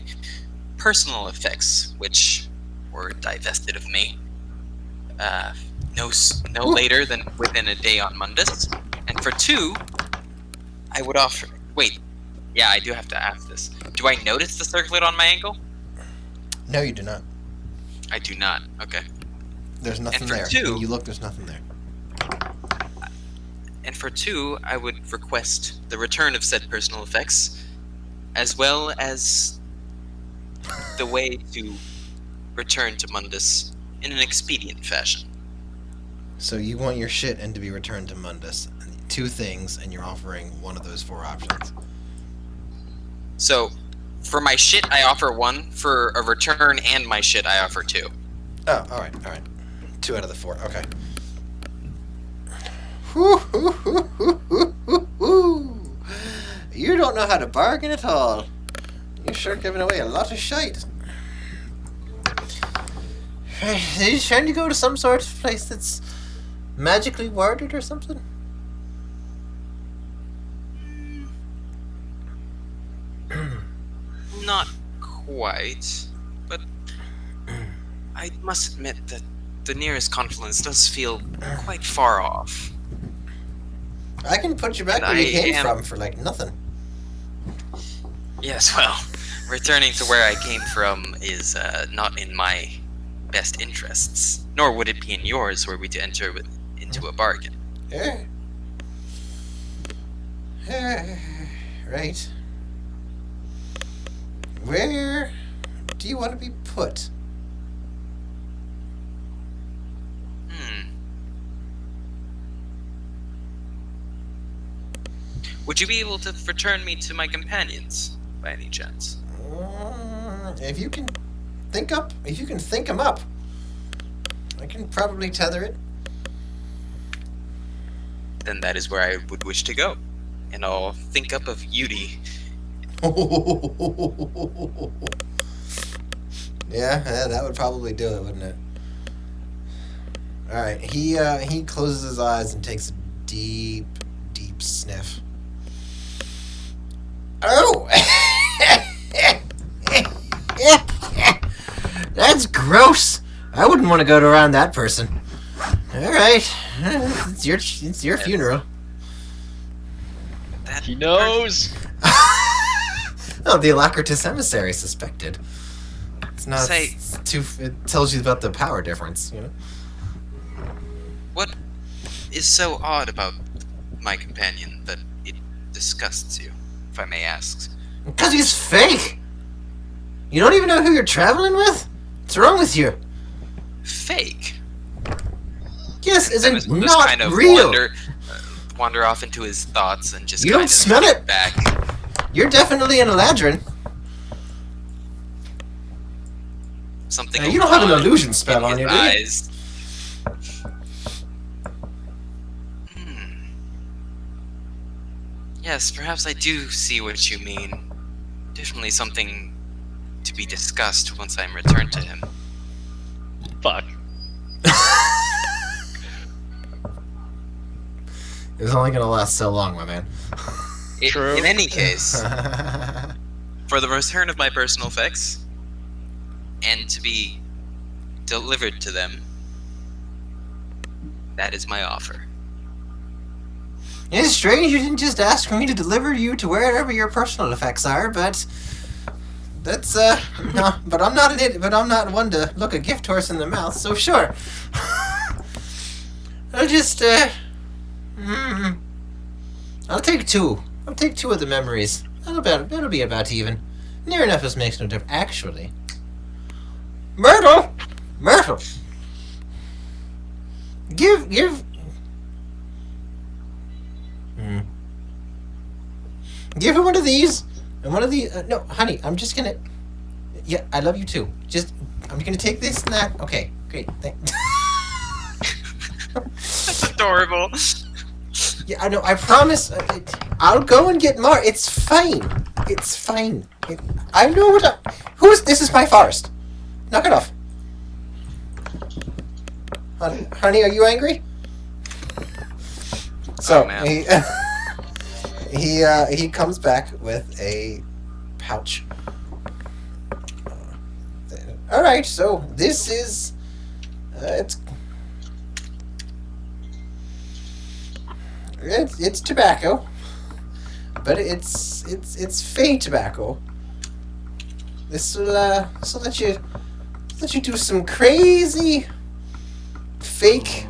personal effects, which were divested of me no later than within a day on Mundus. And for 2, I would offer... Wait. Yeah, I do have to ask this. Do I notice the circlet on my ankle? No, you do not. I do not. Okay. There's nothing And for there. 2, When you look, there's nothing there. And for 2, I would request the return of said personal effects, as well as the way to return to Mundus in an expedient fashion. So you want your shit and to be returned to Mundus. 2 things, and you're offering one of those 4 options. So, for my shit, I offer 1. For a return and my shit, I offer 2. Oh, alright. 2 out of the 4, okay. You don't know how to bargain at all. You're sure giving away a lot of shite. Are you trying to go to some sort of place that's magically worded or something? Not quite, but I must admit that the nearest confluence does feel quite far off. I can put you back And where you I came am- from for like nothing. Yes, well, returning to where I came from is not in my best interests, nor would it be in yours were we to enter into a bargain. Yeah. Right. Where do you want to be put? Would you be able to return me to my companions, by any chance? If you can think them up, I can probably tether it. Then that is where I would wish to go. And I'll think up of Yudi. Yeah, that would probably do it, wouldn't it? All right, he closes his eyes and takes a deep sniff. Oh, that's gross. I wouldn't want to go around that person. All right, it's your funeral. He knows. Oh, the Alacritus emissary suspected. It's not Say- it tells you about the power difference, you know. What is so odd about my companion that it disgusts you, if I may ask? Because he's fake. You don't even know who you're traveling with. What's wrong with you? Fake. Yes, I isn't was not just kind of real. wander off into his thoughts and just You kind don't of smell think it? back. You're definitely an Eladrin. Something You don't have an odd illusion spell in on you, his do you? eyes. Hmm. Yes, perhaps I do see what you mean. Definitely something to be discussed once I'm returned to him. Fuck. It was only gonna last so long, my man. True. In any case, for the return of my personal effects, and to be delivered to them, that is my offer. It's strange you didn't just ask for me to deliver you to wherever your personal effects are, but that's no. But I'm not an idiot. But I'm not one to look a gift horse in the mouth. So sure. I'll just I'll take two. I'll take two of the memories. That'll be about even. Near enough as makes no difference. Actually, Myrtle. Give. Give her one of these and one of the. No, honey, I'm just gonna. Yeah, I love you too. I'm gonna take this and that. Okay, great. That's adorable. Yeah, I know. I promise. I'll go and get more. It's fine. It's fine. I know what. This is my forest. Knock it off. Honey, are you angry? So Oh, man. he comes back with a pouch. All right, so this is it's tobacco, but it's fake tobacco. This will let you do some crazy fake.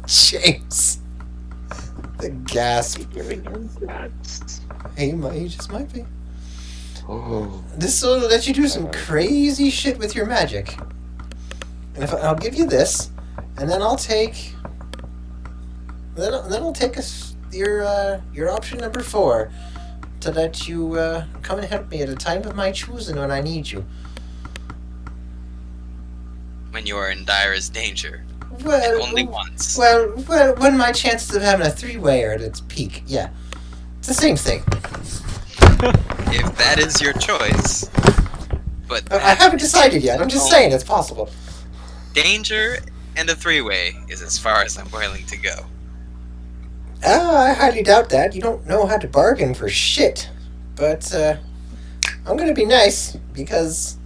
James, the gasp. He just might be. Oh. This will let you do some crazy shit with your magic. And I'll give you this, and then I'll take. Then I'll take your option number 4, to let you come and help me at a time of my choosing when I need you. When you are in direst danger. Well, Only once. Well, when my chances of having a 3-way are at its peak, yeah, it's the same thing. If that is your choice. But I haven't decided yet. I'm just saying it's possible. Danger and a 3-way is as far as I'm willing to go. I highly doubt that. You don't know how to bargain for shit. But, I'm gonna be nice, because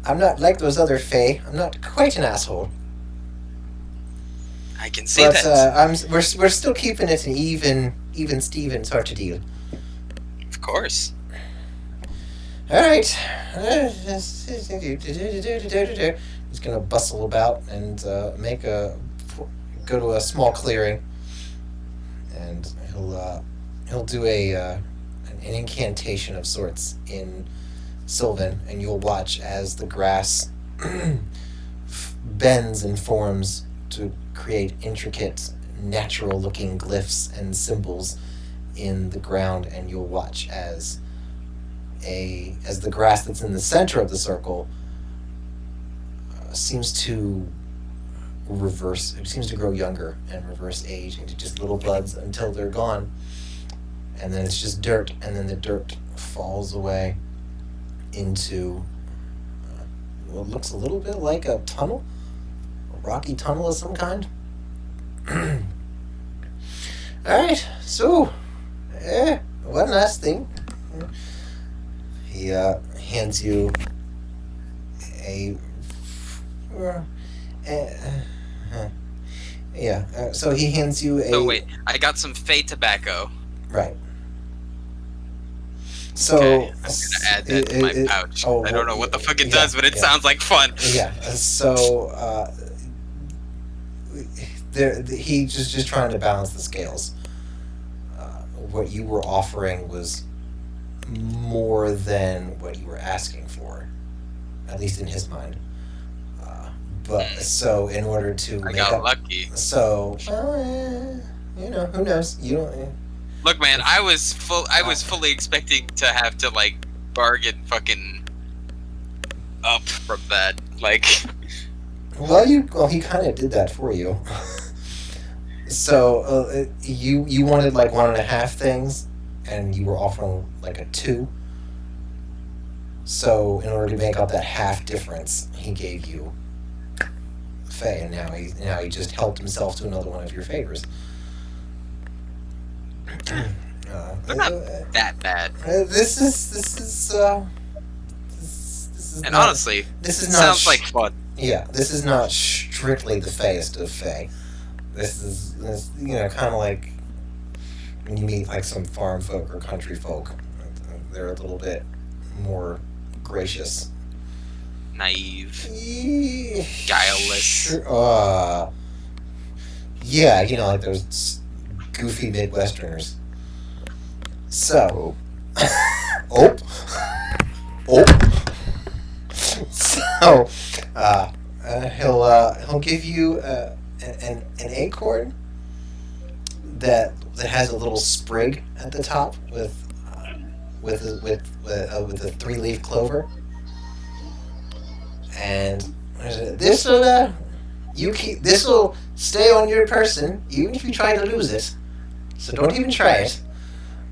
I'm not like those other Fae. I'm not quite an asshole. I can see But, that. we're still keeping it an even Steven sort of deal. Of course. Alright. He's gonna bustle about and, go to a small clearing. And he'll do an incantation of sorts in Sylvan, and you'll watch as the grass bends and forms to create intricate natural-looking glyphs and symbols in the ground, and you'll watch as the grass that's in the center of the circle seems to reverse. It seems to grow younger and reverse age into just little buds until they're gone, and then it's just dirt, and then the dirt falls away into what looks a little bit like a tunnel, a rocky tunnel of some kind. Alright, so, one last thing. He hands you so he hands you a... Oh, wait. I got some Fey tobacco. Right. So... Okay, I'm gonna add that to my pouch. I don't know what the fuck it does, but it sounds like fun. Yeah, so... he's just trying to balance the scales. What you were offering was more than what you were asking for, at least in his mind. But so in order to I got lucky. So who knows? You don't. Look, man, I was fully expecting to have to like bargain fucking up from that. Like, Well, he kind of did that for you. So you wanted like 1.5 things, and you were offering like a 2. So in order to make up that half difference, he gave you Faye, and now he just helped himself to another one of your favors. they're not that bad. This is And not, honestly, this is it not sounds like fun. Yeah, this is not strictly the Feyest of Fey. This is kind of like when you meet like some farm folk or country folk. They're a little bit more gracious, Naive, guileless. Yeah, like those goofy Midwesterners. So, so, he'll give you an acorn that has a little sprig at the top with a 3-leaf clover, and this will stay on your person even if you try to lose it. So don't even try it.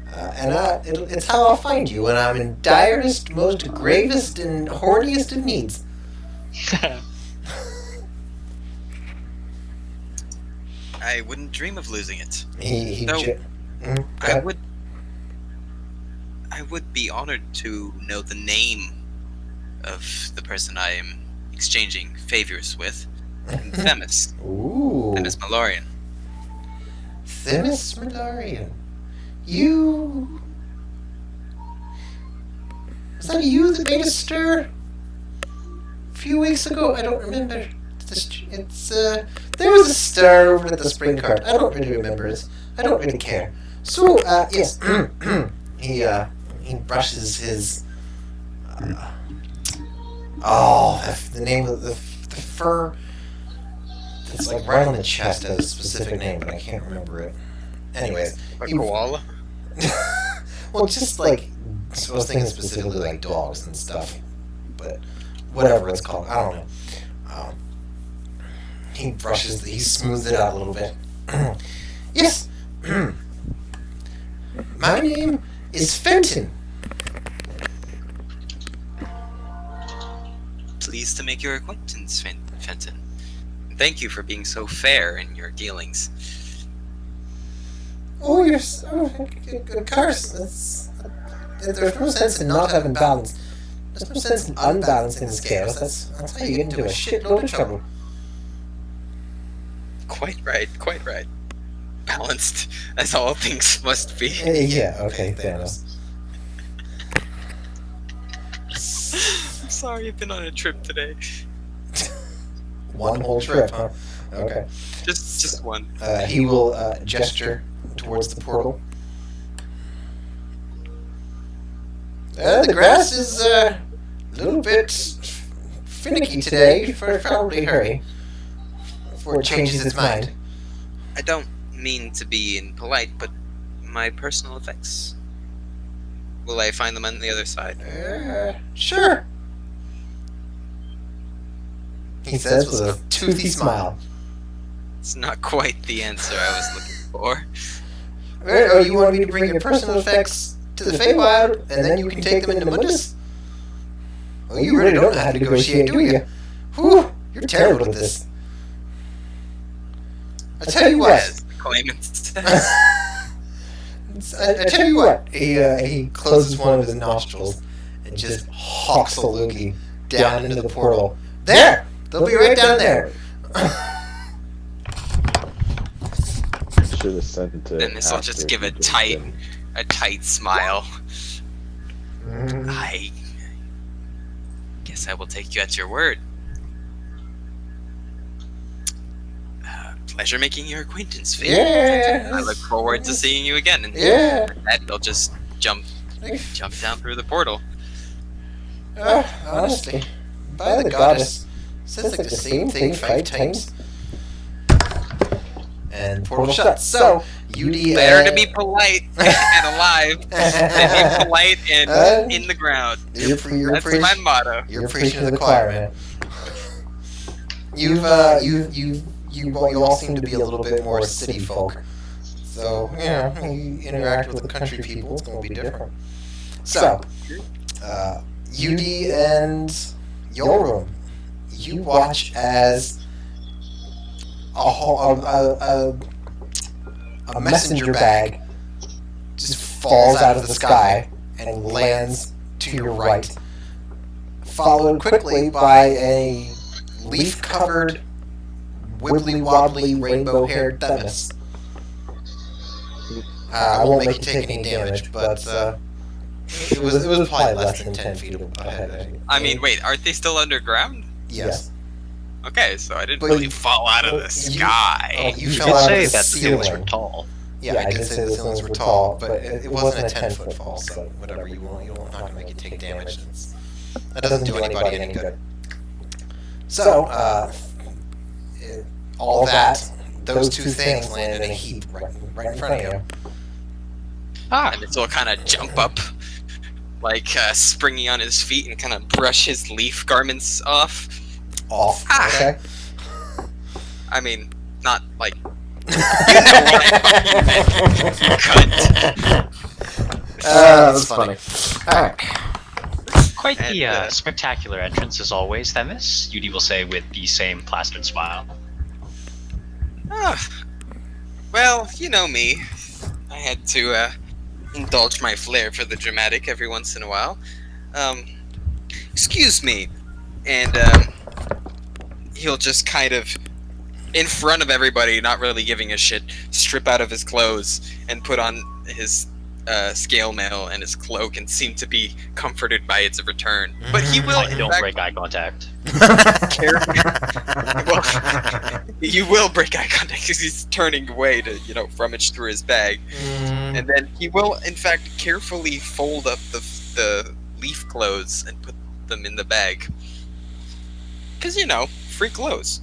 It's how I'll find you when I'm in direst, most gravest, and horniest of needs. I wouldn't dream of losing it. I would be honored to know the name of the person I am exchanging favors with. Themis. Ooh. Themis Malorian. Themis Malorian. You... Was that you that made a stir a few weeks ago? I don't remember. There was a stir over at the spring cart. I don't really remember it. I don't really care. So, yes. He brushes his... the name of the fur... It's like right on the chest has a specific name, but I can't remember it. Anyways. A koala? Well, just like... I was thinking specifically like dogs and stuff. But whatever it's called. I don't know. He smooths it out a little bit. Yes. My name is Fenton. Pleased to make your acquaintance, Fenton. Thank you for being so fair in your dealings. Oh, you're so... Curse. There's no sense in not having balance. There's no sense in unbalancing the scales. That's how you get into a shitload of trouble. Quite right. Balanced, as all things must be. Yeah, okay, Thanos. I'm sorry, I've been on a trip today. One whole trip, huh? Okay. Just one. He will gesture towards the portal. The grass is a little bit finicky today. You should probably hurry before it changes its mind. I don't mean to be impolite, but my personal effects. Will I find them on the other side? Sure. He says with a toothy smile. It's not quite the answer I was looking for. Oh, you want me to bring your personal effects to the Feywild, and then you can take them into Mundus? Oh, you really don't know how to negotiate, do you? Whew, you're terrible at this. I tell you what. As the claimant says. I tell you what. He closes one of his nostrils and just hawks a loogie down into the portal. There! They'll be right down there. Should have sent it. Then this will just give a tight smile. I guess I will take you at your word. Pleasure making your acquaintance, Finn. Yeah. I look forward to seeing you again. And Yeah. then they'll just jump down through the portal. Honestly, by the goddess, says like the same thing 5 times. And the portal shuts. So, UD... Better to be polite and alive than be polite and in the ground. You're That's my motto. You're preaching to the choir, man. You all seem to be a little bit more city folk. So, you know, you interact with the country people, it's going to be different. So, UD and Yorum, you watch as a messenger bag just falls out of the sky and lands to your right, followed quickly by a leaf-covered, wibbly-wobbly, rainbow-haired Themis. I won't make you take any damage, but it was probably less than 10 feet ahead. I mean, wait, aren't they still underground? Yes. Okay, so I didn't But really you- fall out of the sky. You You fell did out of say the that the ceilings ceiling. were tall. Yeah, I did say the ceilings were tall, but it wasn't a 10-foot fall, so whatever you want. I'm not going to make you take damage. That doesn't do anybody any good. So, all that, those two things landed in a heap right in front of you. And it's all kind of jump up, like springy on his feet and kind of brush his leaf garments off. Off, Ah. okay? I mean, not like... You know what I meant. Cunt. That's funny. Alright. Quite the And, spectacular entrance as always, Themis. UD will say with the same plastered smile. Ah, well, you know me. I had to indulge my flair for the dramatic every once in a while. Excuse me. And he'll just kind of, in front of everybody, not really giving a shit, strip out of his clothes and put on his scale mail and his cloak and seem to be comforted by its return. But he will, in Don't fact, break eye contact. well, you will break eye contact because he's turning away to, rummage through his bag. And then he will, in fact, carefully fold up the leaf clothes and put them in the bag. Because, free clothes.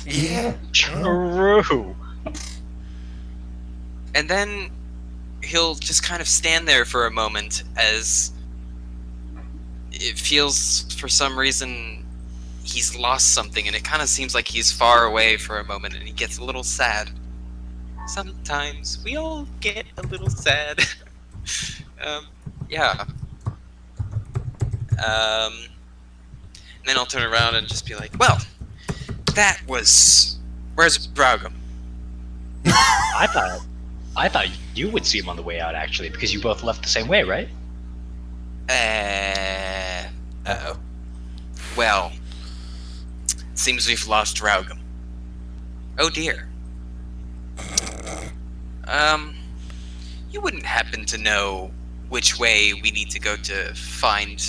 Yeah. True. And then he'll just kind of stand there for a moment as it feels, for some reason, he's lost something, and it kind of seems like he's far away for a moment, and he gets a little sad. Sometimes we all get a little sad. Yeah. And then I'll turn around and just be like, well, that was... Where's Braugam? I thought you would see him on the way out, actually, because you both left the same way, right? Uh-oh. Well, seems we've lost Raugam. Oh dear. You wouldn't happen to know which way we need to go to find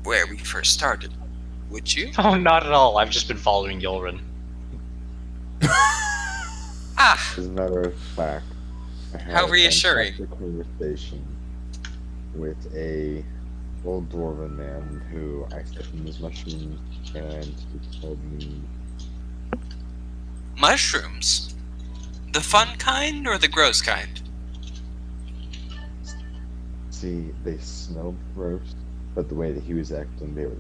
where we first started, would you? Oh, not at all. I've just been following Yulrin. Ah, As a matter of fact, I had How a reassuring. fantastic conversation with a old dwarven man who I stepped in his mushrooms, and he told me mushrooms. The fun kind or the gross kind? See, they smelled gross, but the way that he was acting, they were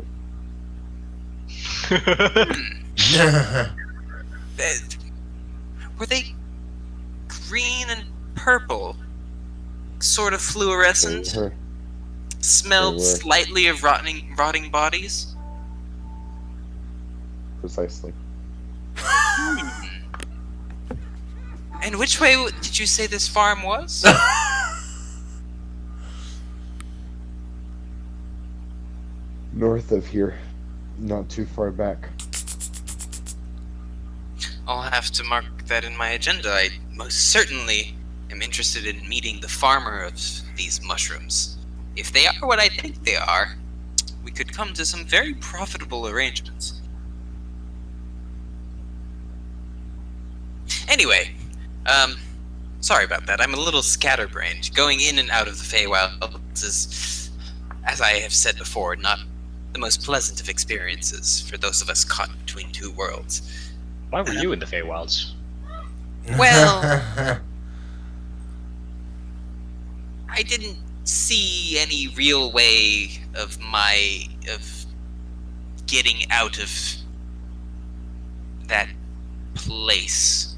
Were they green and purple? Sort of fluorescent? they were Smelled They were. slightly of rotting bodies? precisely. And which way did you say this farm was? North of here, not too far back. I'll have to mark that in my agenda. I most certainly am interested in meeting the farmer of these mushrooms. If they are what I think they are, we could come to some very profitable arrangements. Anyway, sorry about that. I'm a little scatterbrained. Going in and out of the Feywilds is, as I have said before, not the most pleasant of experiences for those of us caught between two worlds. Why were you in the Feywilds? Well, I didn't see any real way of getting out of that place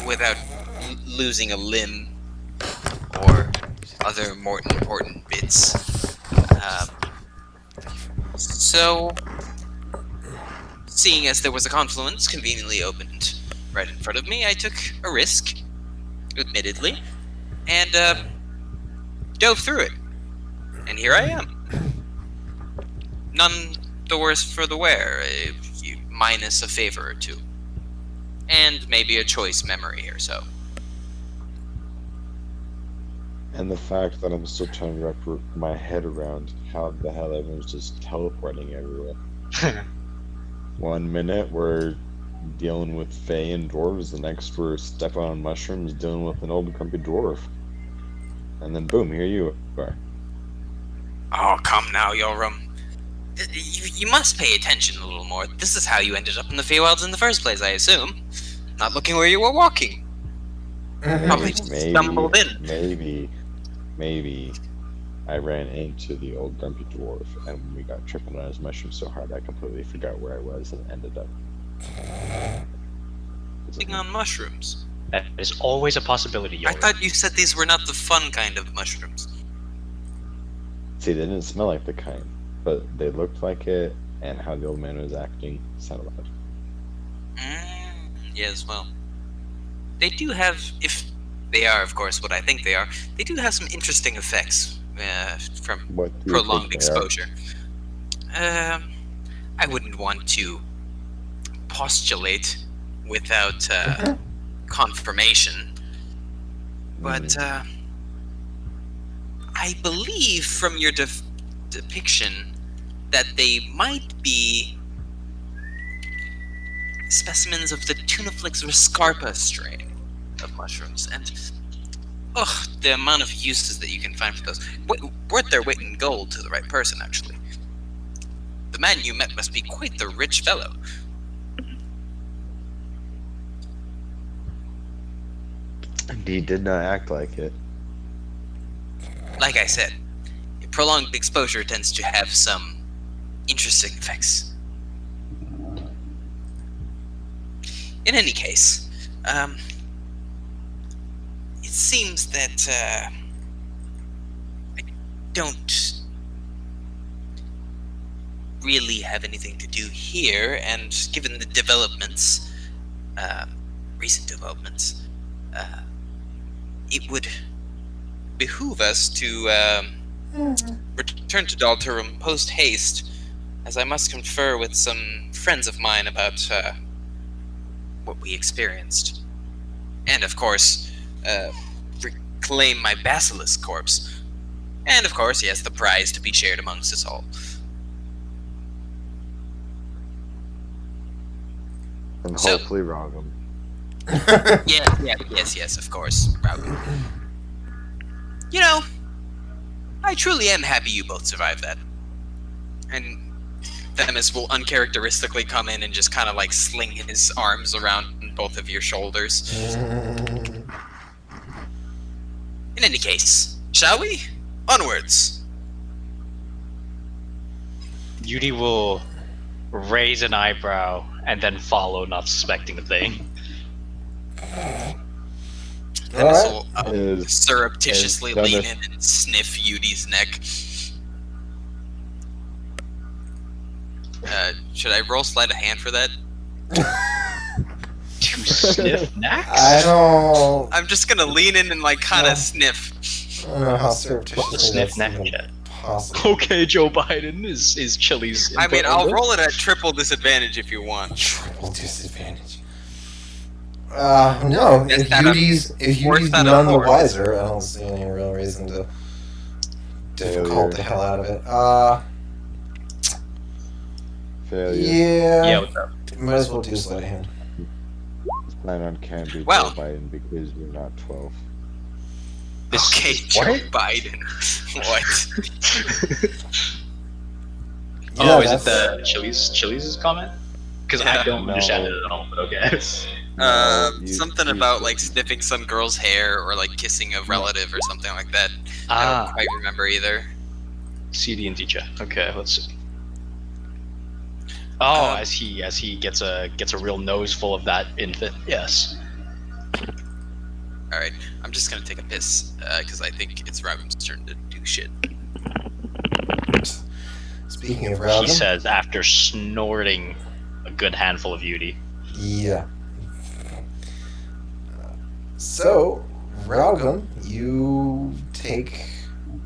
without losing a limb or other more important bits. So, seeing as there was a confluence conveniently opened right in front of me, I took a risk, admittedly, and dove through it. And here I am. None the worse for the wear, minus a favor or two. And maybe a choice memory or so. And the fact that I'm still trying to wrap my head around how the hell everyone's just teleporting everywhere. 1 minute we're dealing with Fae and dwarves, the next we're stepping on mushrooms dealing with an old grumpy dwarf. And then boom, here you are. Oh, come now, Yoram. You must pay attention a little more. This is how you ended up in the Feywilds in the first place, I assume. Not looking where you were walking. Probably just stumbled in. Maybe I ran into the old grumpy dwarf and we got tripping on his mushroom so hard I completely forgot where I was and ended up Sitting on mushrooms. That is always a possibility, I Yoram. thought you said these were not the fun kind of mushrooms. See, they didn't smell like the kind, but they looked like it, and how the old man was acting sounded like it. Yes, well. They do have, if they are, of course, what I think they are, they do have some interesting effects from What do you prolonged think they are? exposure. I wouldn't want to postulate without confirmation, but I believe from your depiction that they might be specimens of the Tunaflix or Scarpa strain of mushrooms, and the amount of uses that you can find for those, worth their weight in gold to the right person, actually. The man you met must be quite the rich fellow. And he did not act like it. Like I said, prolonged exposure tends to have some interesting effects. In any case, it seems that I don't really have anything to do here, and given the developments, recent developments, it would behoove us to return to Dhal Turum post haste, as I must confer with some friends of mine about what we experienced, and of course, reclaim my Basilisk corpse, and of course, yes, the prize to be shared amongst us all. And So- hopefully rob him. Yes, of course, Raoul. You know, I truly am happy you both survived that. And Themis will uncharacteristically come in and just kind of like sling his arms around both of your shoulders. Mm. In any case, shall we? Onwards. Yudi will raise an eyebrow and then follow, not suspecting a thing. Dennis Alright. will Is surreptitiously is Dennis- lean in and sniff Yudi's neck. Should I roll sleight of hand for that? To sniff necks? I don't. I'm just gonna lean in and like kind No. of sniff. I don't know how surreptitiously Sniff that's neck. even Yeah. possible. Okay, Joe Biden is Chili's. I mean, input on I'll this. roll it at triple disadvantage if you want. Triple disadvantage. No. Is If that a- Yudi's that a none the four? wiser, I don't see any real reason to difficult the hell out of it. failure. Yeah. Yeah, what's up? Might as well do sleight of hand. Plan on can be Well. Joe Biden because you're not 12. This- Okay, Joe what? Biden. What? Oh, is that's- it the Chili's comment? Because Yeah. I don't No. understand it at all, but okay. Something about like sniffing some girl's hair or like kissing a relative or something like that. I don't quite remember either. CD&D check. Okay, let's see. Oh, Um, as he gets a real nose full of that infant. Yes. All right, I'm just gonna take a piss because I think it's Raven's turn to do shit. Speaking of He Rowden, says after snorting a good handful of Yudi. yeah. So, Rowden, you take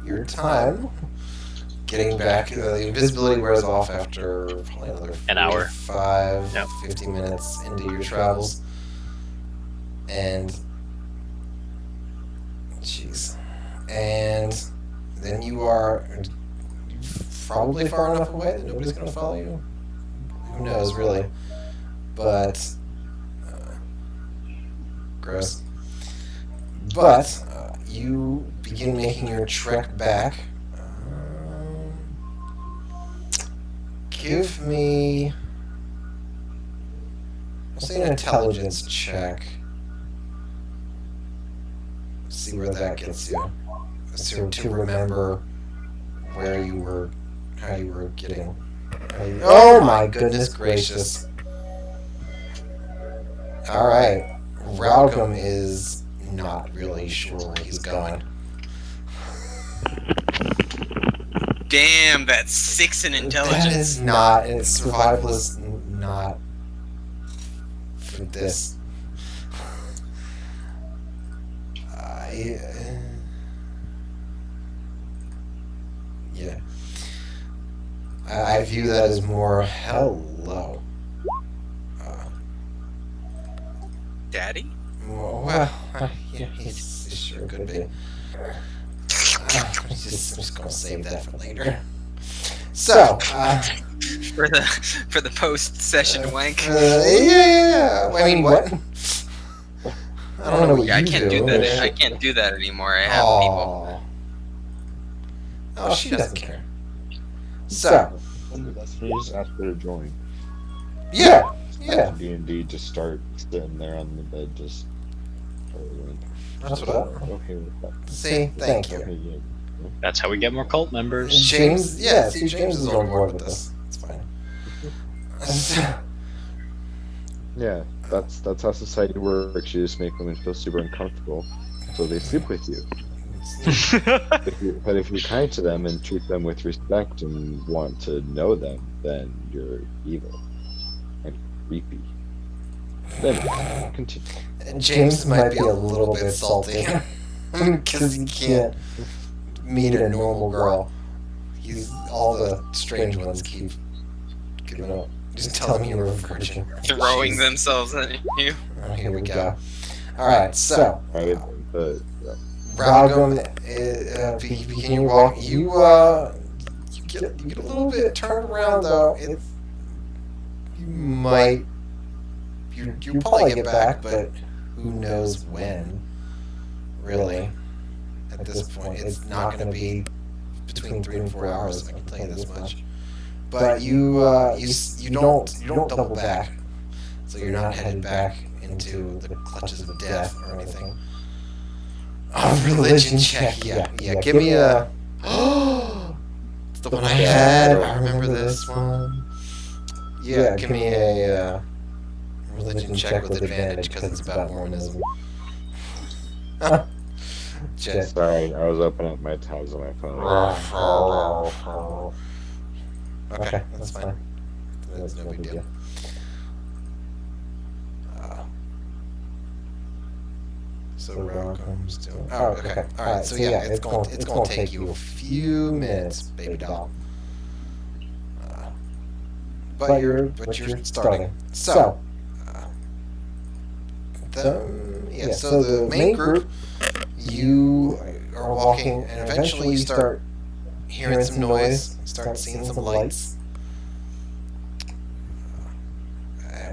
your time getting back. The invisibility wears off after probably another An hour. 45, Yep. 50 minutes into your travels. And, jeez. And then you are probably far enough away that nobody's going to follow you. Who knows, really? But, gross. But you begin making your trek back. Give me, I'll say an intelligence check. See where that gets you. To remember where you were, how you were getting. Oh my goodness gracious! All right, Ralgum is not really sure where he's going. Damn, that's 6 in That intelligence. is not. Survival is not for this. Yeah. I view that as more hello. Daddy? Well, yeah, he sure could be. I'm just gonna save that for later. So, For the post-session wank. yeah. I mean, what? I don't know what Yeah, I you can't do that. I can't do that anymore. I have people. Oh, she doesn't care. So, He just asked her to join. yeah. D&D just start sitting there on the bed, just. That's what I. Okay with that. See, thank you. Okay, yeah. That's how we get more cult members. James, yeah, see, James is on board with this. It's fine. Yeah, that's how society works. You just make women feel super uncomfortable, so they sleep with you. But if you're kind to them and treat them with respect and want to know them, then you're evil and creepy. Then continue. James might be a little bit salty because he can't meet a normal girl. All the strange ones keep giving up. Just telling me you're a virgin. Throwing Jeez. themselves at you. Oh, here we go. All right, so Right? But Ralgum, begin your walk. You get a little bit turned around though. You'll probably get back, but who knows when? Really, at this point, it's not going to be between 3 and 4 hours. I can tell you this much. But you don't double back, so you're not headed back into the clutches of death or anything. Oh, religion check. Yeah. Give me a. It's the one I had. I remember this one. Yeah, give me a religion check with advantage because it's about Mormonism. Just. Sorry, I was opening up my tabs on my phone. Okay, that's fine. That's no big deal. So Rocco's still. Oh, okay. All right. So yeah, it's going to take you a few minutes, baby doll. But you're starting. So. So the main group, you are walking, and eventually you start hearing some noise, start seeing some lights.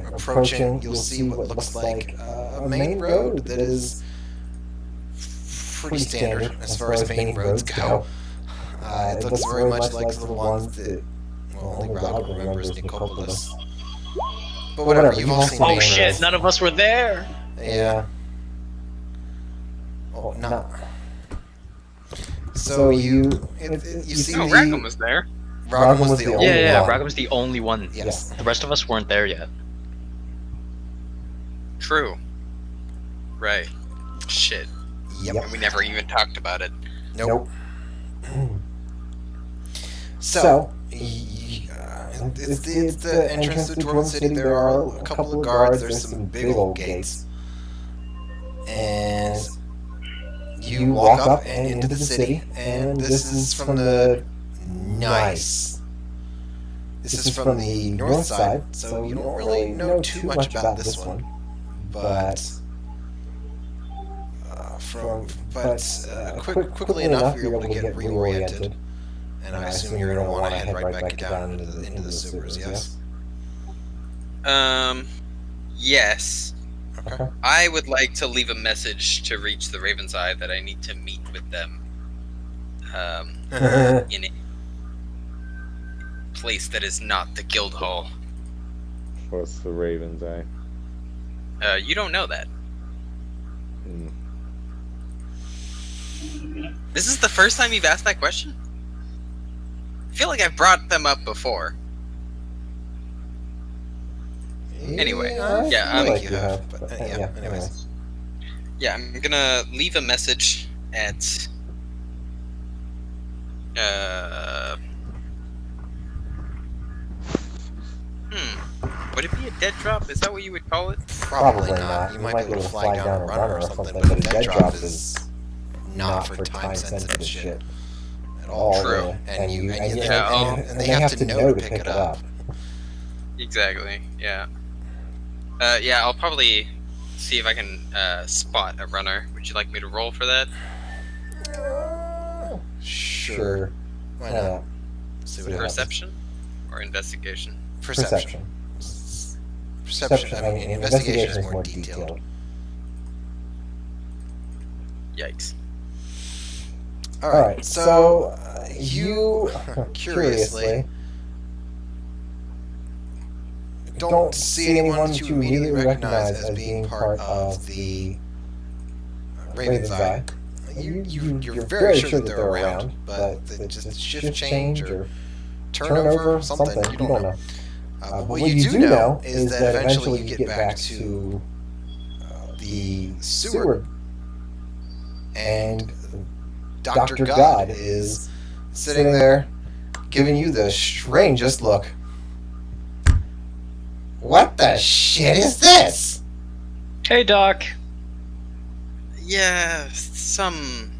Approaching, you'll see what looks like a main road that is pretty standard as far as main roads go. It looks very much like the ones that, well, only Rob remembers Nicopolis. But whatever, you've all seen main Oh shit! roads. None of us were there. Yeah. Oh, no. So you see No, Rackham was there. Ragam was the only one. Yeah. Ragham's the only one. Yes. The rest of us weren't there yet. True. Right. Shit. Yep. And we never even talked about it. Nope. So, it's the entrance to Dwarven City. There are a couple of guards. There's some big old gates. And you walk up and into the city. And this is from the nice. This is from the north side. So you don't really know too much about this one. But quickly enough, you're able to get reoriented, and I assume you're going to want to head right back down into the sewers. Yes. Yes. Okay. I would like to leave a message to reach the Raven's Eye that I need to meet with them. In a place that is not the guild hall. What's the Raven's Eye? You don't know that. Hmm. This is the first time you've asked that question? I feel like I've brought them up before. Anyway, yeah, I think you have. But yeah. Anyways. Yeah, I'm gonna leave a message at would it be a dead drop? Is that what you would call it? Probably not. You might be able to fly down a runner or something, but a dead drop is not for time-sensitive shit at all. True. And they Yeah, have to know to pick it up. Exactly. Yeah. Yeah, I'll probably see if I can spot a runner. Would you like me to roll for that? Sure. Why not? See what happens. Perception or investigation? Perception. I mean, investigation is more detailed. Yikes. Alright, so you, curiously, don't see anyone that you immediately recognize as being part of the Raven's Eye. You're very sure that they're around, but just shift change or turnover, something, you don't know. But what you do know is that eventually you get back to the sewer, and Dr. God is sitting there giving you the strangest look. What the shit is this? Hey, Doc. Yeah, some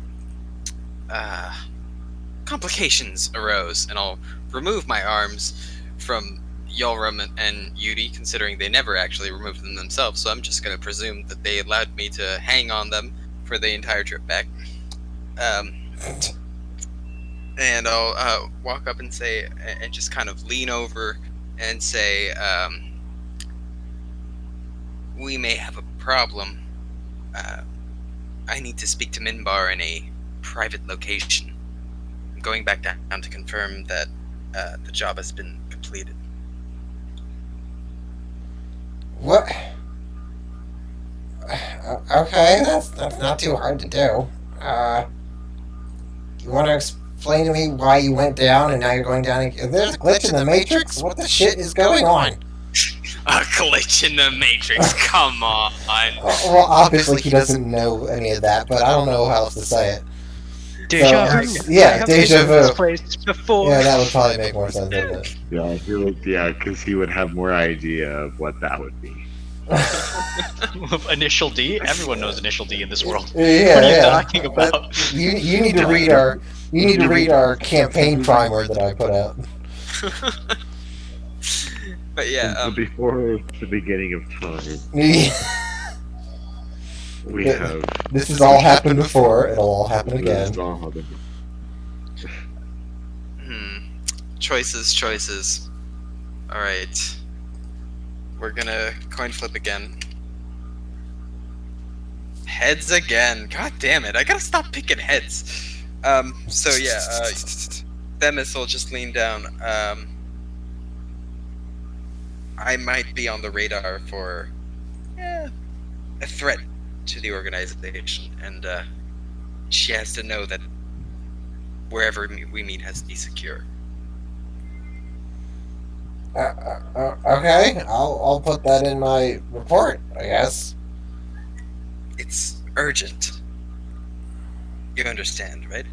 complications arose, and I'll remove my arms from Yulram and Yudi, considering they never actually removed them themselves, so I'm just going to presume that they allowed me to hang on them for the entire trip back. And I'll walk up and say, and just kind of lean over and say, we may have a problem. I need to speak to Minbar in a private location. I'm going back down to confirm that the job has been completed. What? Okay, that's not too hard to do. You want to explain to me why you went down and now you're going down? There's a glitch in the Matrix? What the shit is going on? A glitch in the Matrix. Come on. Well, obviously he doesn't know any of that, but I don't know how else to say it. Deja So, vu. yeah, I have deja been to this vu. place before. Yeah, that would probably make more sense, wouldn't it? Yeah, he would. Yeah, because he would have more idea of what that would be. Initial D? Everyone knows Initial D in this world. Yeah, What are you yeah. talking about? You need to read our campaign primer that I put out. But yeah, Before the beginning of time, we Yeah. have. This has all happened before. It'll all happen again. Choices. Alright. We're gonna coin flip again. Heads again. God damn it. I gotta stop picking heads. So yeah, Themis will just lean down. I might be on the radar for a threat to the organization, and she has to know that wherever we meet has to be secure. Okay, I'll put that in my report, I guess. It's urgent. You understand, right?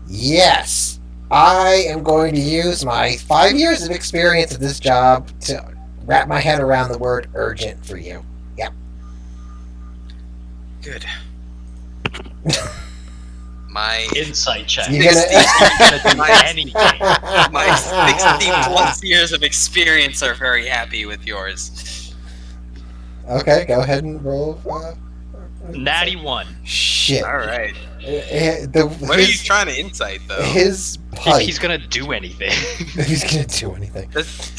Yes, I am going to use my 5 years of experience at this job to wrap my head around the word urgent for you. Yep. Good. My Insight check. You gonna- You're gonna do anything. my 60 plus years of experience are very happy with yours. Okay, go ahead and roll. Natty 1. Shit. All right. What are you trying to insight though? His If pipe. he's gonna do anything. If he's gonna do anything. This-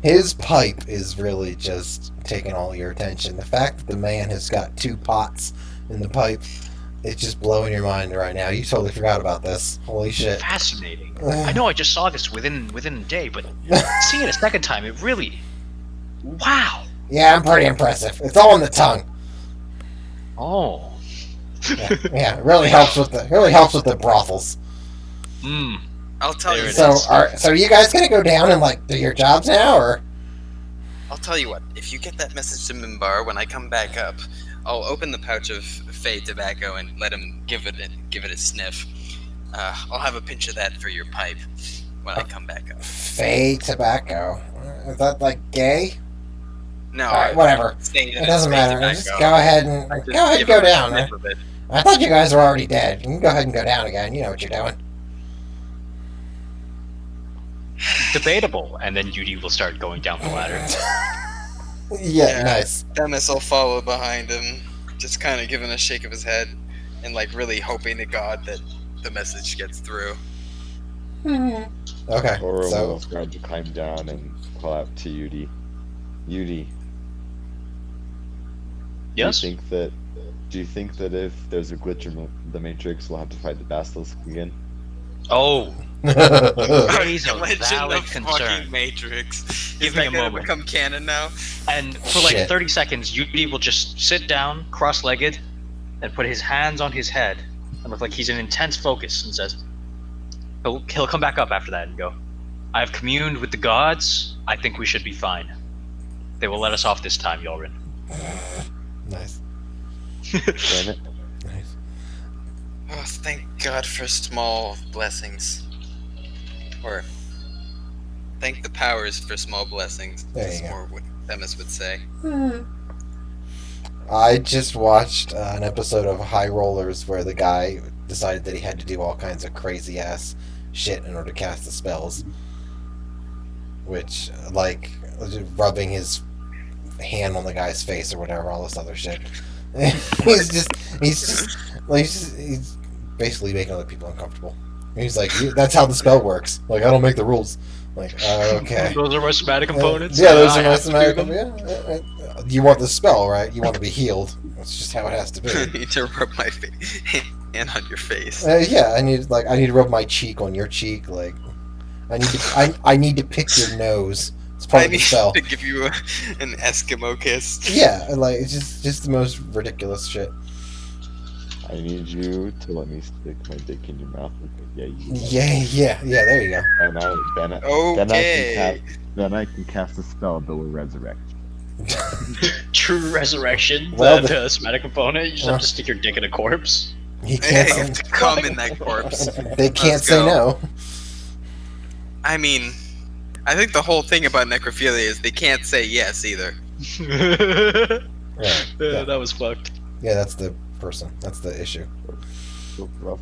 His pipe is really just taking all your attention. The fact that the man has got 2 pots in the pipe, it's just blowing your mind right now. You totally forgot about this. Holy shit. Fascinating. I know I just saw this within a day, but seeing it a second time, it really... Wow. Yeah, I'm pretty impressive. It's all in the tongue. Oh. Yeah, it really helps with the brothels. Hmm. I'll tell There you. it So is. are you guys gonna go down and like do your jobs now, or? I'll tell you what. If you get that message to Mimbar when I come back up, I'll open the pouch of Fey tobacco and let him give it a sniff. I'll have a pinch of that for your pipe when I come back up. Fey tobacco. Is that like gay? No, Alright, whatever. saying that It doesn't it's Fey matter. tobacco. Just go ahead and I just give go him a down. sniff of it. I thought you guys were already dead. You can go ahead and go down again. You know what you're doing. Debatable. And then Yudi will start going down the ladder. Yeah, nice. Themis will follow behind him, just kind of giving a shake of his head, and like really hoping to God that the message gets through. Okay, Or so will start to climb down and call out to Yudi. Yudi, Yes? do you think that if there's a glitch in the Matrix, we'll have to fight the Basilisk again? Oh. yeah, Raise a Legend valid of concern. fucking Matrix. Give Is me that a gonna moment. become canon now? And for like Shit. 30 seconds, Yudi will just sit down, cross-legged, and put his hands on his head, and look like he's in intense focus, and says, he'll come back up after that and go, I have communed with the gods, I think we should be fine. They will let us off this time, Yorin. nice. Damn it. Nice. Oh, thank God for small blessings. Or thank the powers for small blessings. There you is go. more what Themis would say. I just watched an episode of High Rollers where the guy decided that he had to do all kinds of crazy ass shit in order to cast the spells. Which, like, rubbing his hand on the guy's face or whatever, all this other shit. he's basically making other people uncomfortable. And he's like, that's how the spell works. Like, I don't make the rules. Like, okay. Those are my somatic components. Yeah, those are I my have to do somatic. them. Yeah. You want the spell, right? You want to be healed. That's just how it has to be. I need to rub my hand on your face. Yeah, I need to rub my cheek on your cheek. Like, I need to pick your nose It's part I of the need spell. to give you an Eskimo kiss. Yeah, like it's just the most ridiculous shit. I need you to let me stick my dick in your mouth. Okay, yeah, you do Yeah. There you go. that. Okay. Then I can cast a spell that will resurrect. True resurrection. Well, The somatic component. You just have to stick your dick in a corpse. He Hey, can't. you have to come in that corpse. They can't Let's say go. no. I mean, I think the whole thing about necrophilia is they can't say yes either. Right. Yeah. That was fucked. Yeah, that's the person. That's the issue. Rough.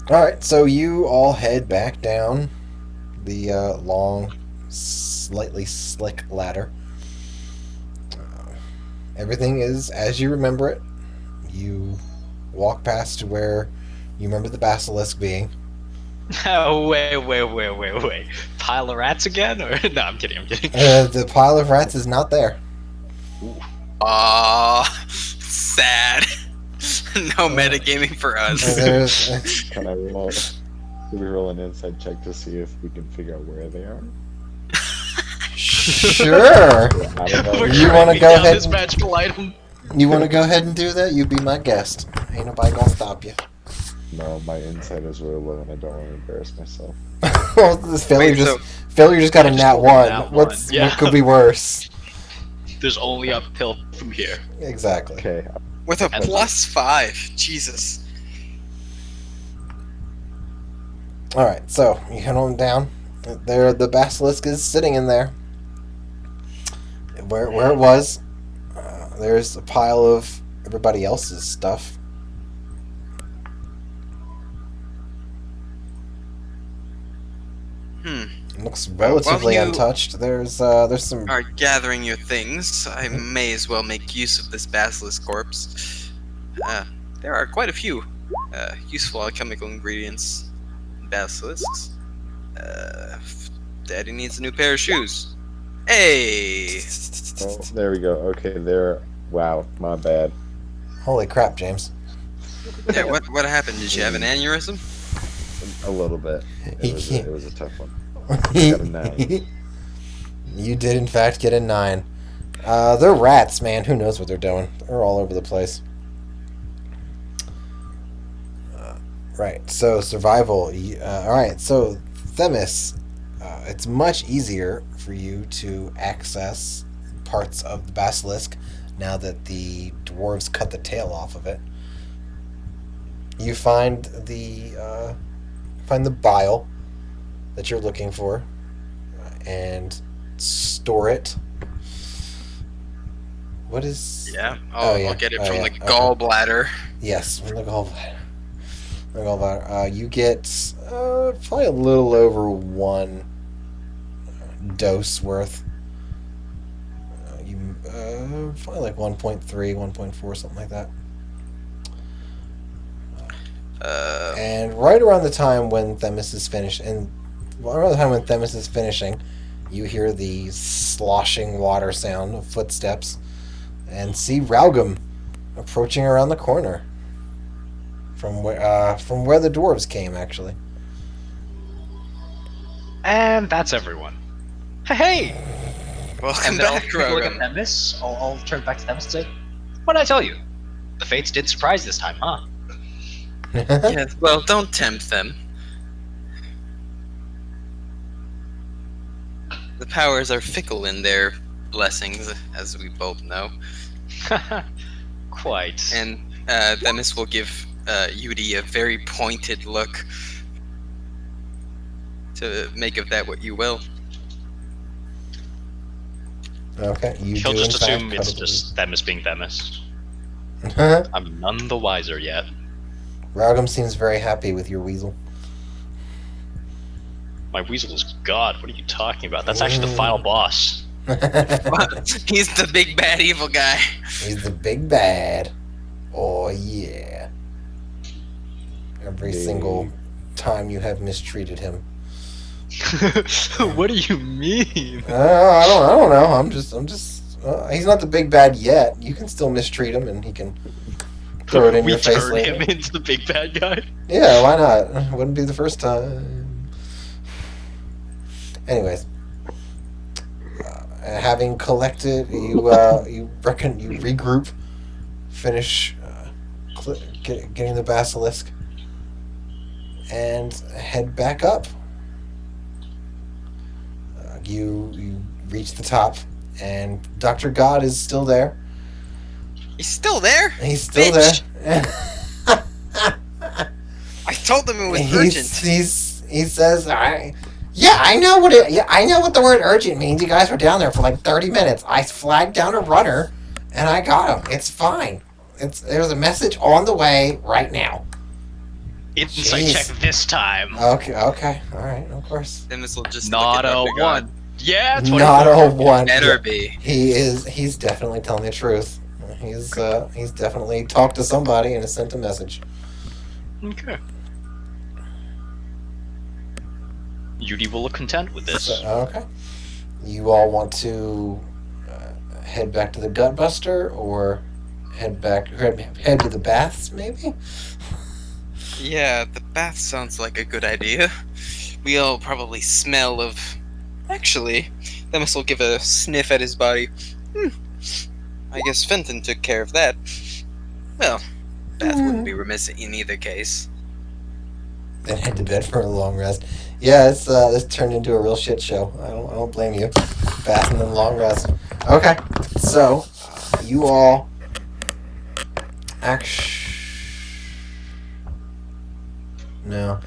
Alright, so you all head back down the long, slightly slick ladder. Everything is as you remember it. You walk past to where you remember the basilisk being. Oh, wait. Pile of rats again? Or no, I'm kidding. The pile of rats is not there. Sad. No metagaming for us. There's, Can I roll? Can we roll an insight check to see if we can figure out where they are? sure. I don't know. We're You tracking wanna go down ahead this and- magical item? You want to go ahead and do that? You be my guest. Ain't nobody gonna stop you. No, my insight is really low, and I don't want to embarrass myself. Well, this failure Wait, failure just got a I just nat rolled a one. nat What Yeah. could be worse? There's only uphill from here. Exactly. Okay, With a And- +5. Jesus. All right, so you head on down. There, the basilisk is sitting in there. Where it was. There's a pile of everybody else's stuff. It looks relatively While you- untouched. There's some. Are gathering your things. I may as well make use of this basilisk corpse. There are quite a few useful alchemical ingredients in basilisks. Daddy needs a new pair of shoes. Hey! oh, there we go. Okay, there. Wow, my bad. Holy crap, James! Yeah, what happened? Did you have an aneurysm? A little bit. He It was, can't- it was a tough one. I got a 9. You did in fact get a 9. They're rats, man. Who knows what they're doing? They're all over the place. Right. So survival. All right. So Themis, it's much easier for you to access parts of the basilisk now that the dwarves cut the tail off of it. You find the bile that you're looking for and store it. What is? Yeah. Oh, yeah. I'll get it Oh, from yeah. the Okay. gallbladder. Yes, from the gallbladder. The gallbladder. You get probably a little over 1 dose worth. Probably like 1.3, 1.4, something like that. And right around the time when Themis is finished, you hear the sloshing water sound of footsteps, and see Raugum approaching around the corner from where the dwarves came, actually. And that's everyone. Hey! Welcome And then I'll back, take a look at Rogan. Themis. I'll turn back to Themis and say, what did I tell you? The fates did surprise this time, huh? Yes, well, don't tempt them. The powers are fickle in their blessings, as we both know. Quite. And Themis will give Yudi a very pointed look to make of that what you will. Okay, you She'll do just in fact assume it's cut just Themis being Themis. a- I'm none the wiser yet. Raugum seems very happy with your weasel. My weasel is God. What are you talking about? That's actually the final boss. He's the big bad evil guy. He's the big bad. Oh yeah. Every Big. single time you have mistreated him. What do you mean? I don't know. I'm just. He's not the big bad yet. You can still mistreat him, and he can throw it in we your face turn later. him into the big bad guy. Yeah, why not? Wouldn't be the first time. Anyways, having collected, you reckon you regroup, finish getting the basilisk, and head back up. You reach the top, and Dr. God is still there. He's still there? He's still Bitch. there. I told him it was urgent. He says, I know what I know what the word urgent means. You guys were down there for like 30 minutes. I flagged down a runner, and I got him. It's fine. There's a message on the way right now. Insight Jeez. check this time. Okay, all right, of course. Dennis will just Not look at a Dr. God. 1. Yeah, 24. Not a one. Better be. He's definitely telling the truth. He's definitely talked to somebody and has sent a message. Okay. Yudi will look content with this. So, okay. You all want to head back to the Gutbuster or head to the baths, maybe? Yeah, the bath sounds like a good idea. We all probably smell of... Actually, Themis will give a sniff at his body. I guess Fenton took care of that. Well, bath wouldn't be remiss in either case. Then head to bed for a long rest. Yeah, this turned into a real shit show. I don't blame you. Bath and then long rest. Okay, so you all no.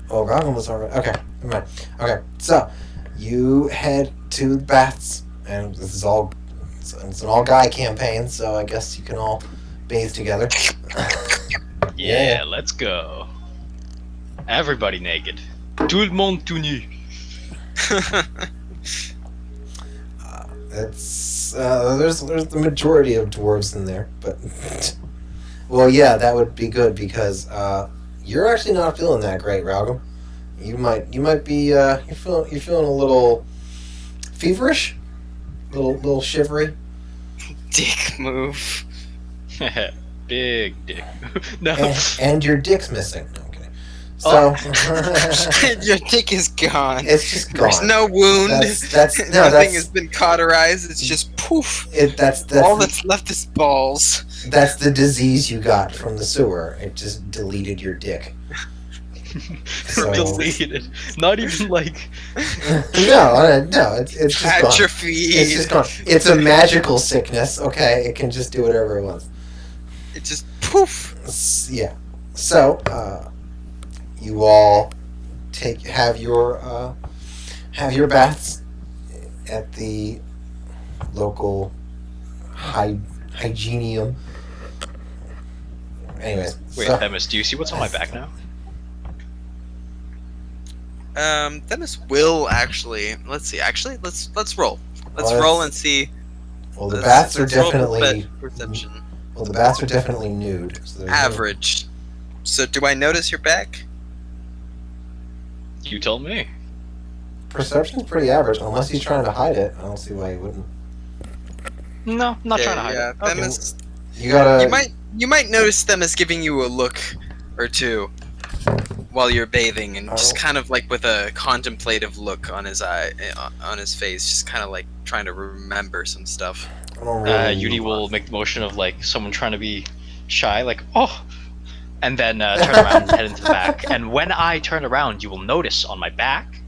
Goggin was already okay. Never mind. Okay, so you head to the baths, and this is all it's an all guy campaign. So I guess you can all bathe together. Yeah, let's go. Everybody naked. Tout le monde tout nu. There's the majority of dwarves in there, but well, yeah, that would be good because you're actually not feeling that great, Raugum. You might be you're feeling a little feverish, little shivery. Dick move. Big dick. No. And your dick's missing. No, I'm kidding. So Your dick is gone. it's just gone. There's no wound. Nothing has been cauterized. It's just poof. That's All that's left is balls. That's the disease you got from the sewer. It just deleted your dick. So, Deleted. Not even like. no, it's just gone. Atrophied. It's just gone. It's a magical sickness. Okay, it can just do whatever it wants. It just poof. Yeah. So, you all have your baths at the local hygienium. Anyways, Wait, so, Themis, do you see what's on my back now? Dennis will actually. Let's see. Actually, let's roll. Let's Well, roll and see. well, the baths are Let's roll definitely perception. well, the baths are definitely nude. So there's no- Average. So, do I notice your back? You tell me. Perception's pretty average, unless he's trying to hide it. I don't see why he wouldn't. No, not trying to hide Yeah, it. Okay. Themis. You gotta. You might notice them as giving you a look or two while you're bathing, and just kind of like with a contemplative look on his on his face, just kind of like trying to remember some stuff. I don't really. Yudi will make the motion of like someone trying to be shy, like oh, and then turn around and head into the back. And when I turn around, you will notice on my back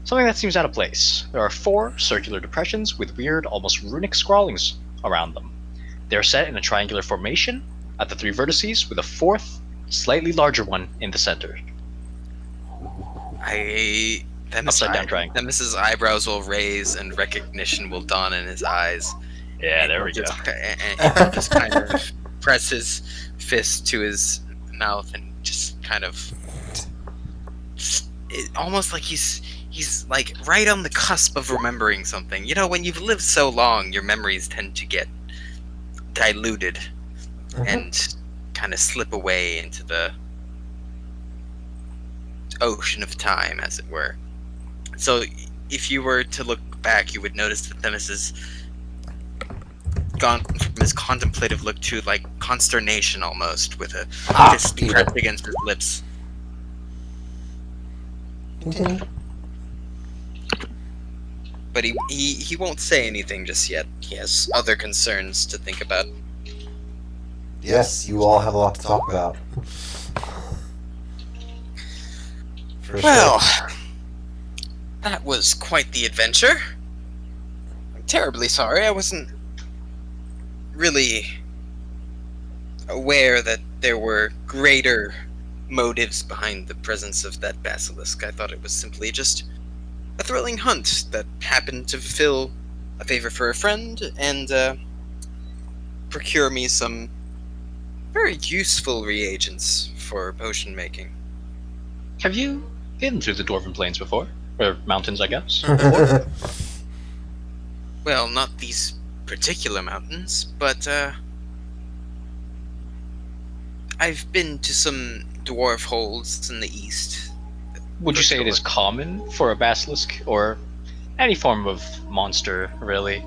something that seems out of place. There are 4 circular depressions with weird, almost runic scrawlings around them. They are set in a triangular formation at the 3 vertices, with a 4th, slightly larger one in the center. Upside down triangle. Themis's eyebrows will raise and recognition will dawn in his eyes. Yeah, there we go. And he'll just kind of press his fist to his mouth and just kind of, almost like he's like right on the cusp of remembering something. You know, when you've lived so long, your memories tend to get diluted and kind of slip away into the ocean of time, as it were. So if you were to look back, you would notice that Themis has gone from his contemplative look to like consternation almost, with a fist pressed against his lips. Continue. but he won't say anything just yet. He has other concerns to think about. Yes, you all have a lot to talk about. For Well, sure. that was quite the adventure. I'm terribly sorry. I wasn't really aware that there were greater motives behind the presence of that basilisk. I thought it was simply just a thrilling hunt that happened to fulfill a favor for a friend and procure me some very useful reagents for potion making. Have you been through the Dwarven Plains before? Or mountains, I guess? Well, not these particular mountains, but I've been to some dwarf holes in the east. Would you say it is common for a basilisk, or any form of monster, really,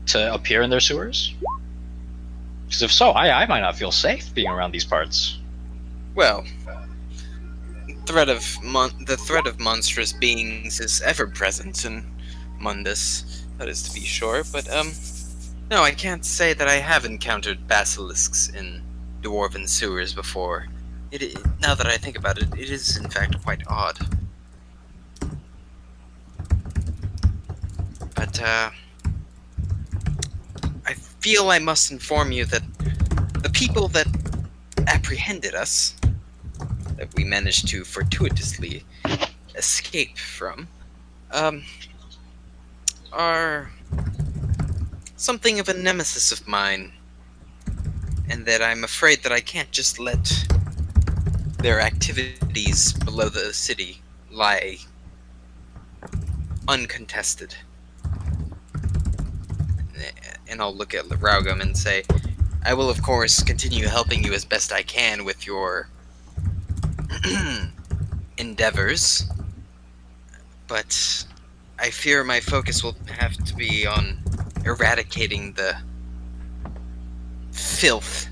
to appear in their sewers? Because if so, I might not feel safe being around these parts. Well, the threat of monstrous beings is ever present in Mundus, that is to be sure, but no, I can't say that I have encountered basilisks in dwarven sewers before. Now that I think about it, it is in fact quite odd. But I feel I must inform you that the people that apprehended us, that we managed to fortuitously escape from, are something of a nemesis of mine, and that I'm afraid that I can't just let their activities below the city lie uncontested. And I'll look at Raugum and say, I will of course continue helping you as best I can with your endeavors, but I fear my focus will have to be on eradicating the filth.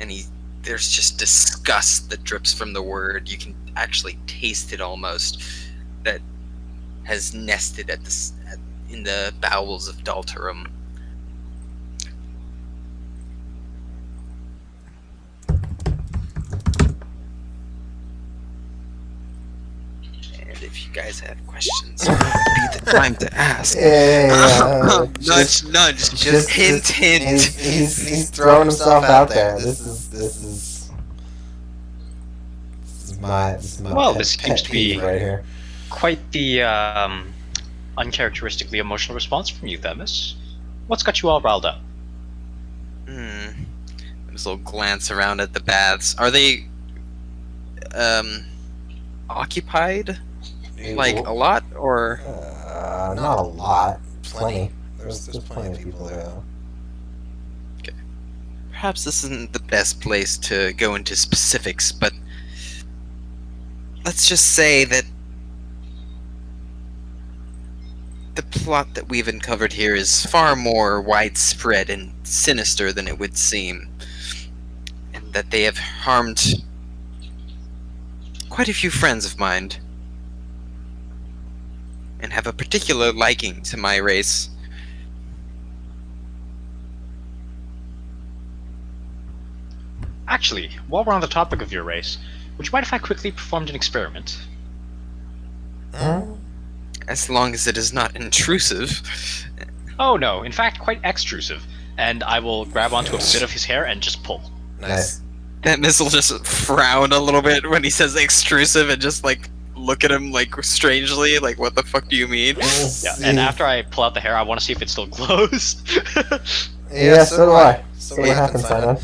And there's just disgust that drips from the word. You can actually taste it almost. That has nested in the bowels of Dhal Turum. And if you guys have questions, it would be the time to ask. Nudge, nudge, just hint, hint. He's throwing himself out there. This is my Well, pet, this seems pet to peeve be right here. quite the uncharacteristically emotional response from you, Themis. What's got you all riled up? This little glance around at the baths. Are they occupied? Like a lot, or not a lot. Plenty. There's plenty of people there though. okay. Perhaps this isn't the best place to go into specifics, but let's just say that the plot that we've uncovered here is far more widespread and sinister than it would seem, and that they have harmed quite a few friends of mine, and have a particular liking to my race. Actually, while we're on the topic of your race, would you mind if I quickly performed an experiment? As long as it is not intrusive. Oh no, in fact, quite extrusive. And I will grab onto a bit of his hair and just pull. Nice. That missile just frown a little bit when he says extrusive and just like look at him like strangely, like what the fuck do you mean? Yeah, and after I pull out the hair, I want to see if it still glows. Yeah, so do I. So what happens, Simon?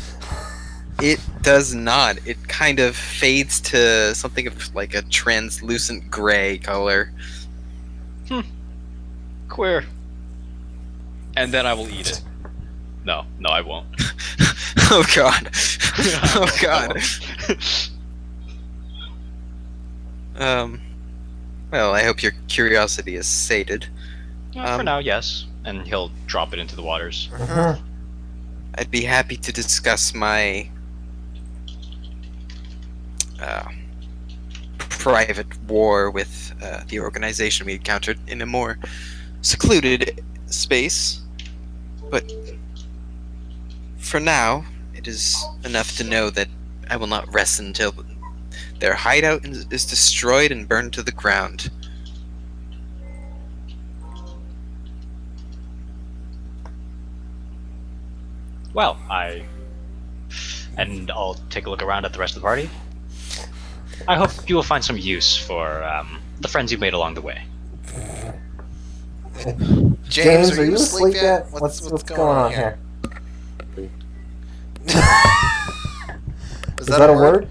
It does not. It kind of fades to something of like a translucent gray color. Queer. And then I will eat it. No, I won't. Oh god. Oh god. Well, I hope your curiosity is sated. For now, yes. And he'll drop it into the waters. I'd be happy to discuss my private war with the organization we encountered in a more secluded space, but for now, it is enough to know that I will not rest until their hideout is destroyed and burned to the ground. Well, and I'll take a look around at the rest of the party. I hope you will find some use for the friends you made along the way. James, are you asleep yet? What's going on here? Is that a word?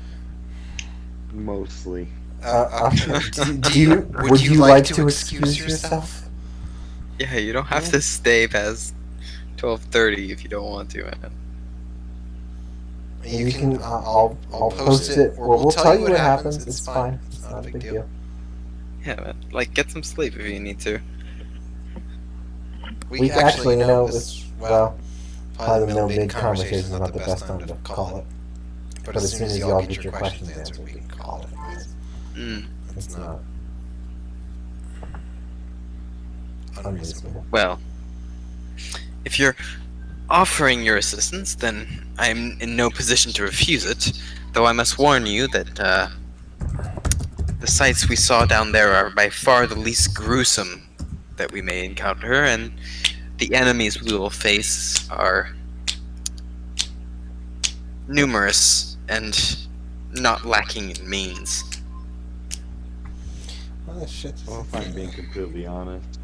Mostly. Would you like to excuse yourself? Yeah, you don't have to stay past 12:30 if you don't want to, man. You can. I'll post it. We'll tell you what happens. It's fine. It's not a big deal. Yeah, man. Like, get some sleep if you need to. We actually, it's probably the mid conversation is not the best time to call it. But as soon as y'all get your questions answered, we can call it. It's not unreasonable. Well, if you're offering your assistance, then I'm in no position to refuse it, though I must warn you that the sights we saw down there are by far the least gruesome that we may encounter, and the enemies we will face are numerous and not lacking in means. Oh, shit. Well, if I'm being completely honest,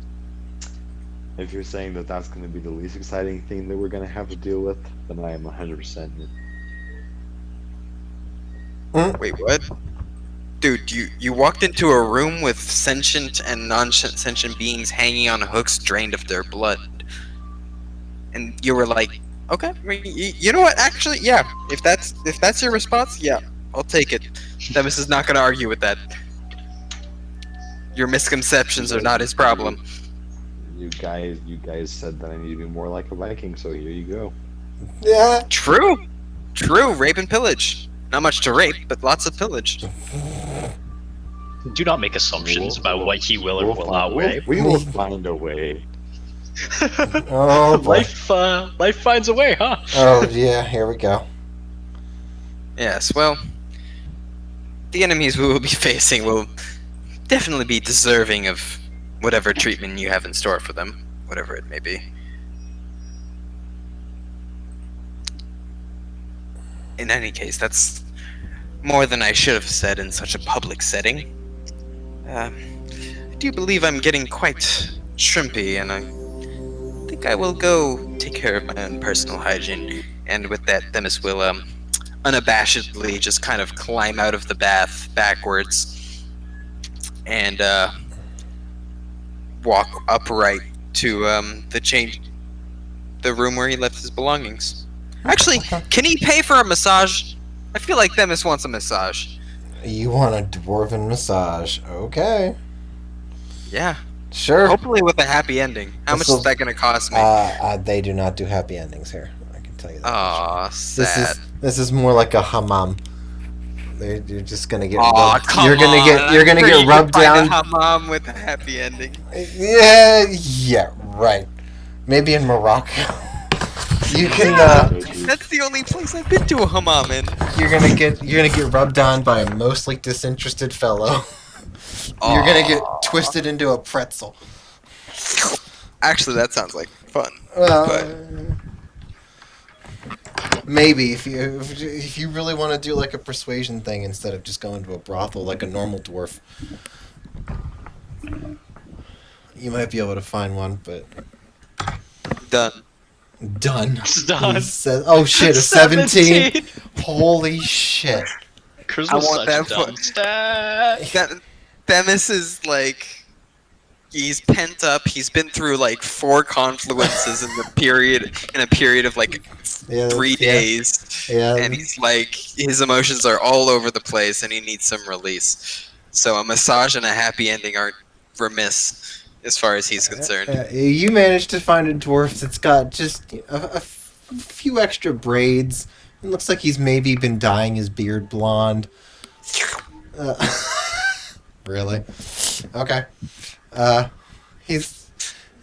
if you're saying that that's going to be the least exciting thing that we're going to have to deal with, then I am 100% in. Wait, what? Dude, you walked into a room with sentient and non-sentient beings hanging on hooks drained of their blood. And you were like, okay, you know what, actually, yeah, if that's your response, yeah, I'll take it. Demis is not going to argue with that. Your misconceptions are not his problem. You guys said that I need to be more like a Viking, so here you go. Yeah. True, rape and pillage. Not much to rape, but lots of pillage. Do not make assumptions about what he will or will not rape. We will find a way. Oh, boy. Life finds a way, huh? Oh, yeah, here we go. Yes, well, the enemies we will be facing will definitely be deserving of whatever treatment you have in store for them, whatever it may be. In any case, that's more than I should have said in such a public setting. I do believe I'm getting quite shrimpy, and I think I will go take care of my own personal hygiene. And with that, Themis will unabashedly just kind of climb out of the bath backwards and walk upright to the room where he left his belongings. Actually, can he pay for a massage? I feel like Themis wants a massage. You want a dwarven massage? Okay. Yeah. Sure. Hopefully with a happy ending. How much is that going to cost me? They do not do happy endings here. I can tell you that. Aw, sad. This is more like a hammam. You're just gonna get. Come you're gonna on. You're gonna get rubbed down. A hammam with a happy ending. Yeah, right. Maybe in Morocco. You can. That's the only place I've been to a hammam in. You're gonna get rubbed on by a mostly disinterested fellow. You're gonna get twisted into a pretzel. Actually, that sounds like fun. Maybe if you really want to do like a persuasion thing instead of just going to a brothel like a normal dwarf, you might be able to find one. But Done. He says, "Oh shit, a 17! Holy shit! I want that. Themis is like, he's pent up. He's been through like 4 confluences in a period of like 3 days. Yeah. And he's like, his emotions are all over the place, and he needs some release. So a massage and a happy ending aren't remiss, as far as he's concerned. You managed to find a dwarf that's got just a few extra braids. It looks like he's maybe been dyeing his beard blonde. Really? Okay.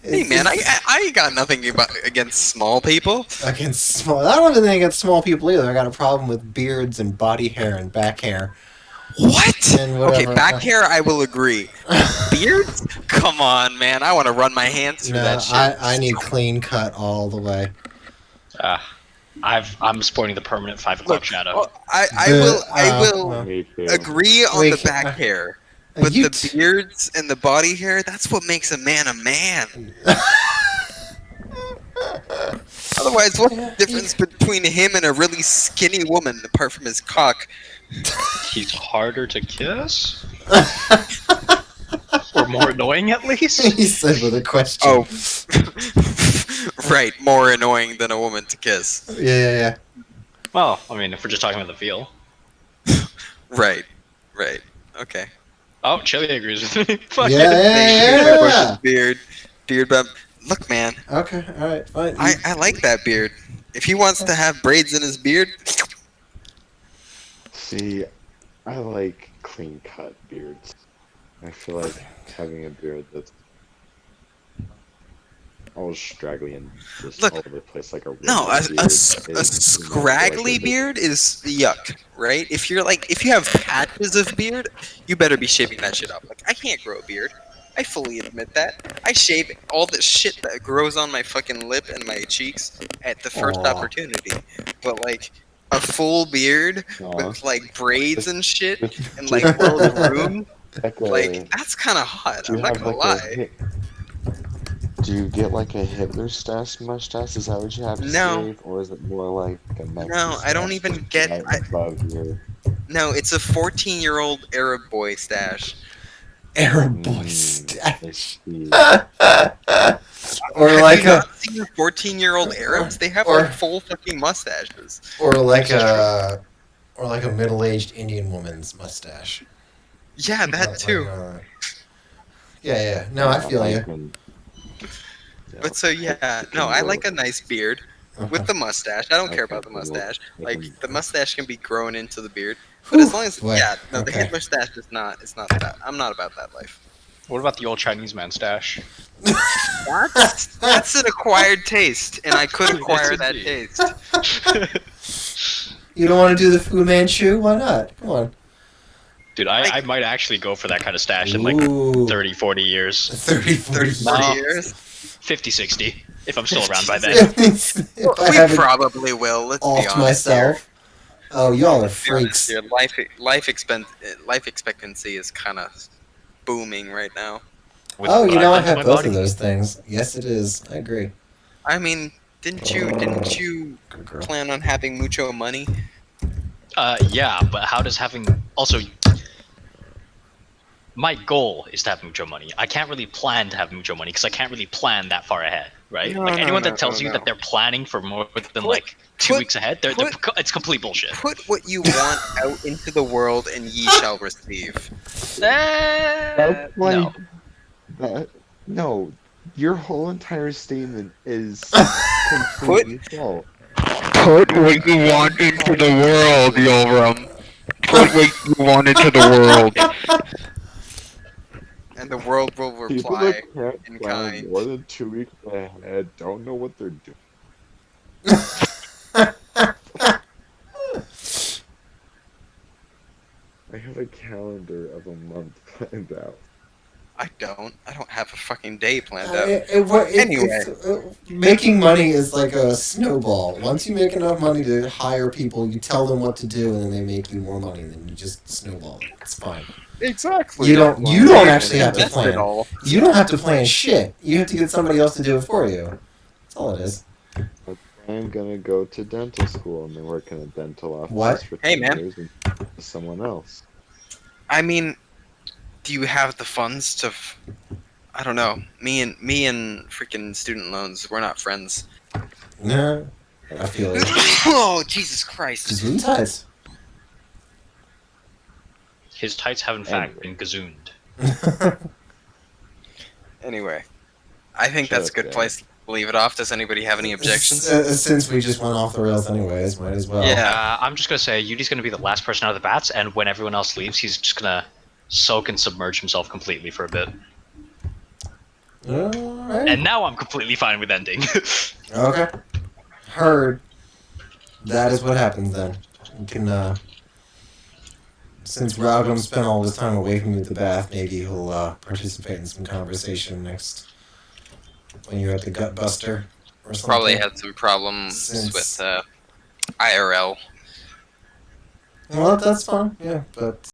Hey man, I ain't got nothing against small people. Against small. I don't have anything against small people either. I got a problem with beards and body hair and back hair. What? And Okay, whatever. back hair, I will agree. Beards? Come on, man. I want to run my hands through No, that shit. I need clean cut all the way. I'm sporting the permanent 5 o'clock shadow. Well, I will Me too. agree on the back hair, but you the beards and the body hair, that's what makes a man a man. Otherwise, what's the difference between him and a really skinny woman apart from his cock? He's harder to kiss? Or more annoying, at least? He said with a question. Oh, right, more annoying than a woman to kiss. Yeah. Well, I mean, if we're just talking about the feel. Right, okay. Oh, Chili agrees with me. Fuck it. Yeah. Beard, but look, man, Okay, all right, fine. I like that beard. If he wants to have braids in his beard, See, I like clean cut beards. I feel like having a beard that's all straggly and just Look, all over the place like a no, regular beard a is scraggly beard is yuck, right? If you have patches of beard, you better be shaving that shit off. Like, I can't grow a beard. I fully admit that. I shave all the shit that grows on my fucking lip and my cheeks at the first Aw. opportunity. But like a full beard Aw. with like braids and shit and Do like you well have, groomed, like a- like that's kind of hot. do you I'm not have, gonna like, a lie. Hit- Do you get like a Hitler stash mustache? Is that what you have to No. shave, or is it more like a Nazi No, I don't stash even with get- right I- above your No, it's a 14-year-old Arab boy stash. Arab boy I stash. see. Or Have like you a, not seen 14-year-old Arabs? They have or- like full fucking mustaches. or like a middle-aged Indian woman's mustache. Yeah, that too. Yeah. No, I feel you. But so yeah, no, I like a nice beard with the mustache. I don't care about the mustache. Like the mustache can be grown into the beard, but as long as Boy, yeah, no, the okay. Hitler stash is not. It's not that. I'm not about that life. What about the old Chinese man stash? That's an acquired taste, and I could acquire Yes, that indeed. taste. You don't want to do the Fu Manchu? Why not? Come on. Dude, I might actually go for that kind of stash in like Ooh. 30, 40 years. 30, 40 40 years. 50, 60, if I'm still around by then. If I We haven't probably will. Let's be offed honest. myself. Oh, y'all are Let's be honest freaks. here. Life expectancy is kind of booming right now. With Oh, you what know, I I've done have to my both body. of those things. Yes, it is. I agree. I mean, didn't you Good girl. plan on having mucho money? Yeah, but how does having also? My goal is to have mucho money. I can't really plan to have mucho money because I can't really plan that far ahead, right? No, like no, anyone no, that tells no, you no. that they're planning for more than like 2 put- weeks ahead, it's complete bullshit. Put what you want out into the world, and ye shall receive. That's like No. that. No, your whole entire statement is completely false. Put what you want into the world, Yoram. Put what you want into the world. And the world will People reply that can't in plan kind. more than 2 weeks ahead don't know what they're doing. I have a calendar of a month planned out. I don't have a fucking day planned out. Anyway, making money is like a snowball. Once you make enough money to hire people, you tell them what to do, and then they make you more money. And then you just snowball it. It's fine. Exactly. You don't actually have to Invest it plan. all. You don't have to plan shit. You have to get somebody else to do it for you. That's all it is. I'm gonna go to dental school and then work in a dental office What? for Hey, 10 man. years and with someone else. I mean, do you have the funds to? I don't know. Me and freaking student loans. We're not friends. No, I feel it. Oh Jesus Christ! Gesundheit. His tights have in fact been gazooned. Anyway, I think Shut that's a up, good Dan. place to leave it off. Does anybody have any objections? Since we just went off the rails anyways, might as well. Yeah. I'm just gonna say Yudi's gonna be the last person out of the bats, and when everyone else leaves, he's just gonna soak and submerge himself completely for a bit. Alright. And now I'm completely fine with ending. Okay. Heard. That is what happens then. You can, since Ragam spent all his time away from you at the bath, maybe he'll, participate in some conversation next. When you're at the gut buster or something. Probably had some problems Since- with IRL. Well, that's fine. Yeah, but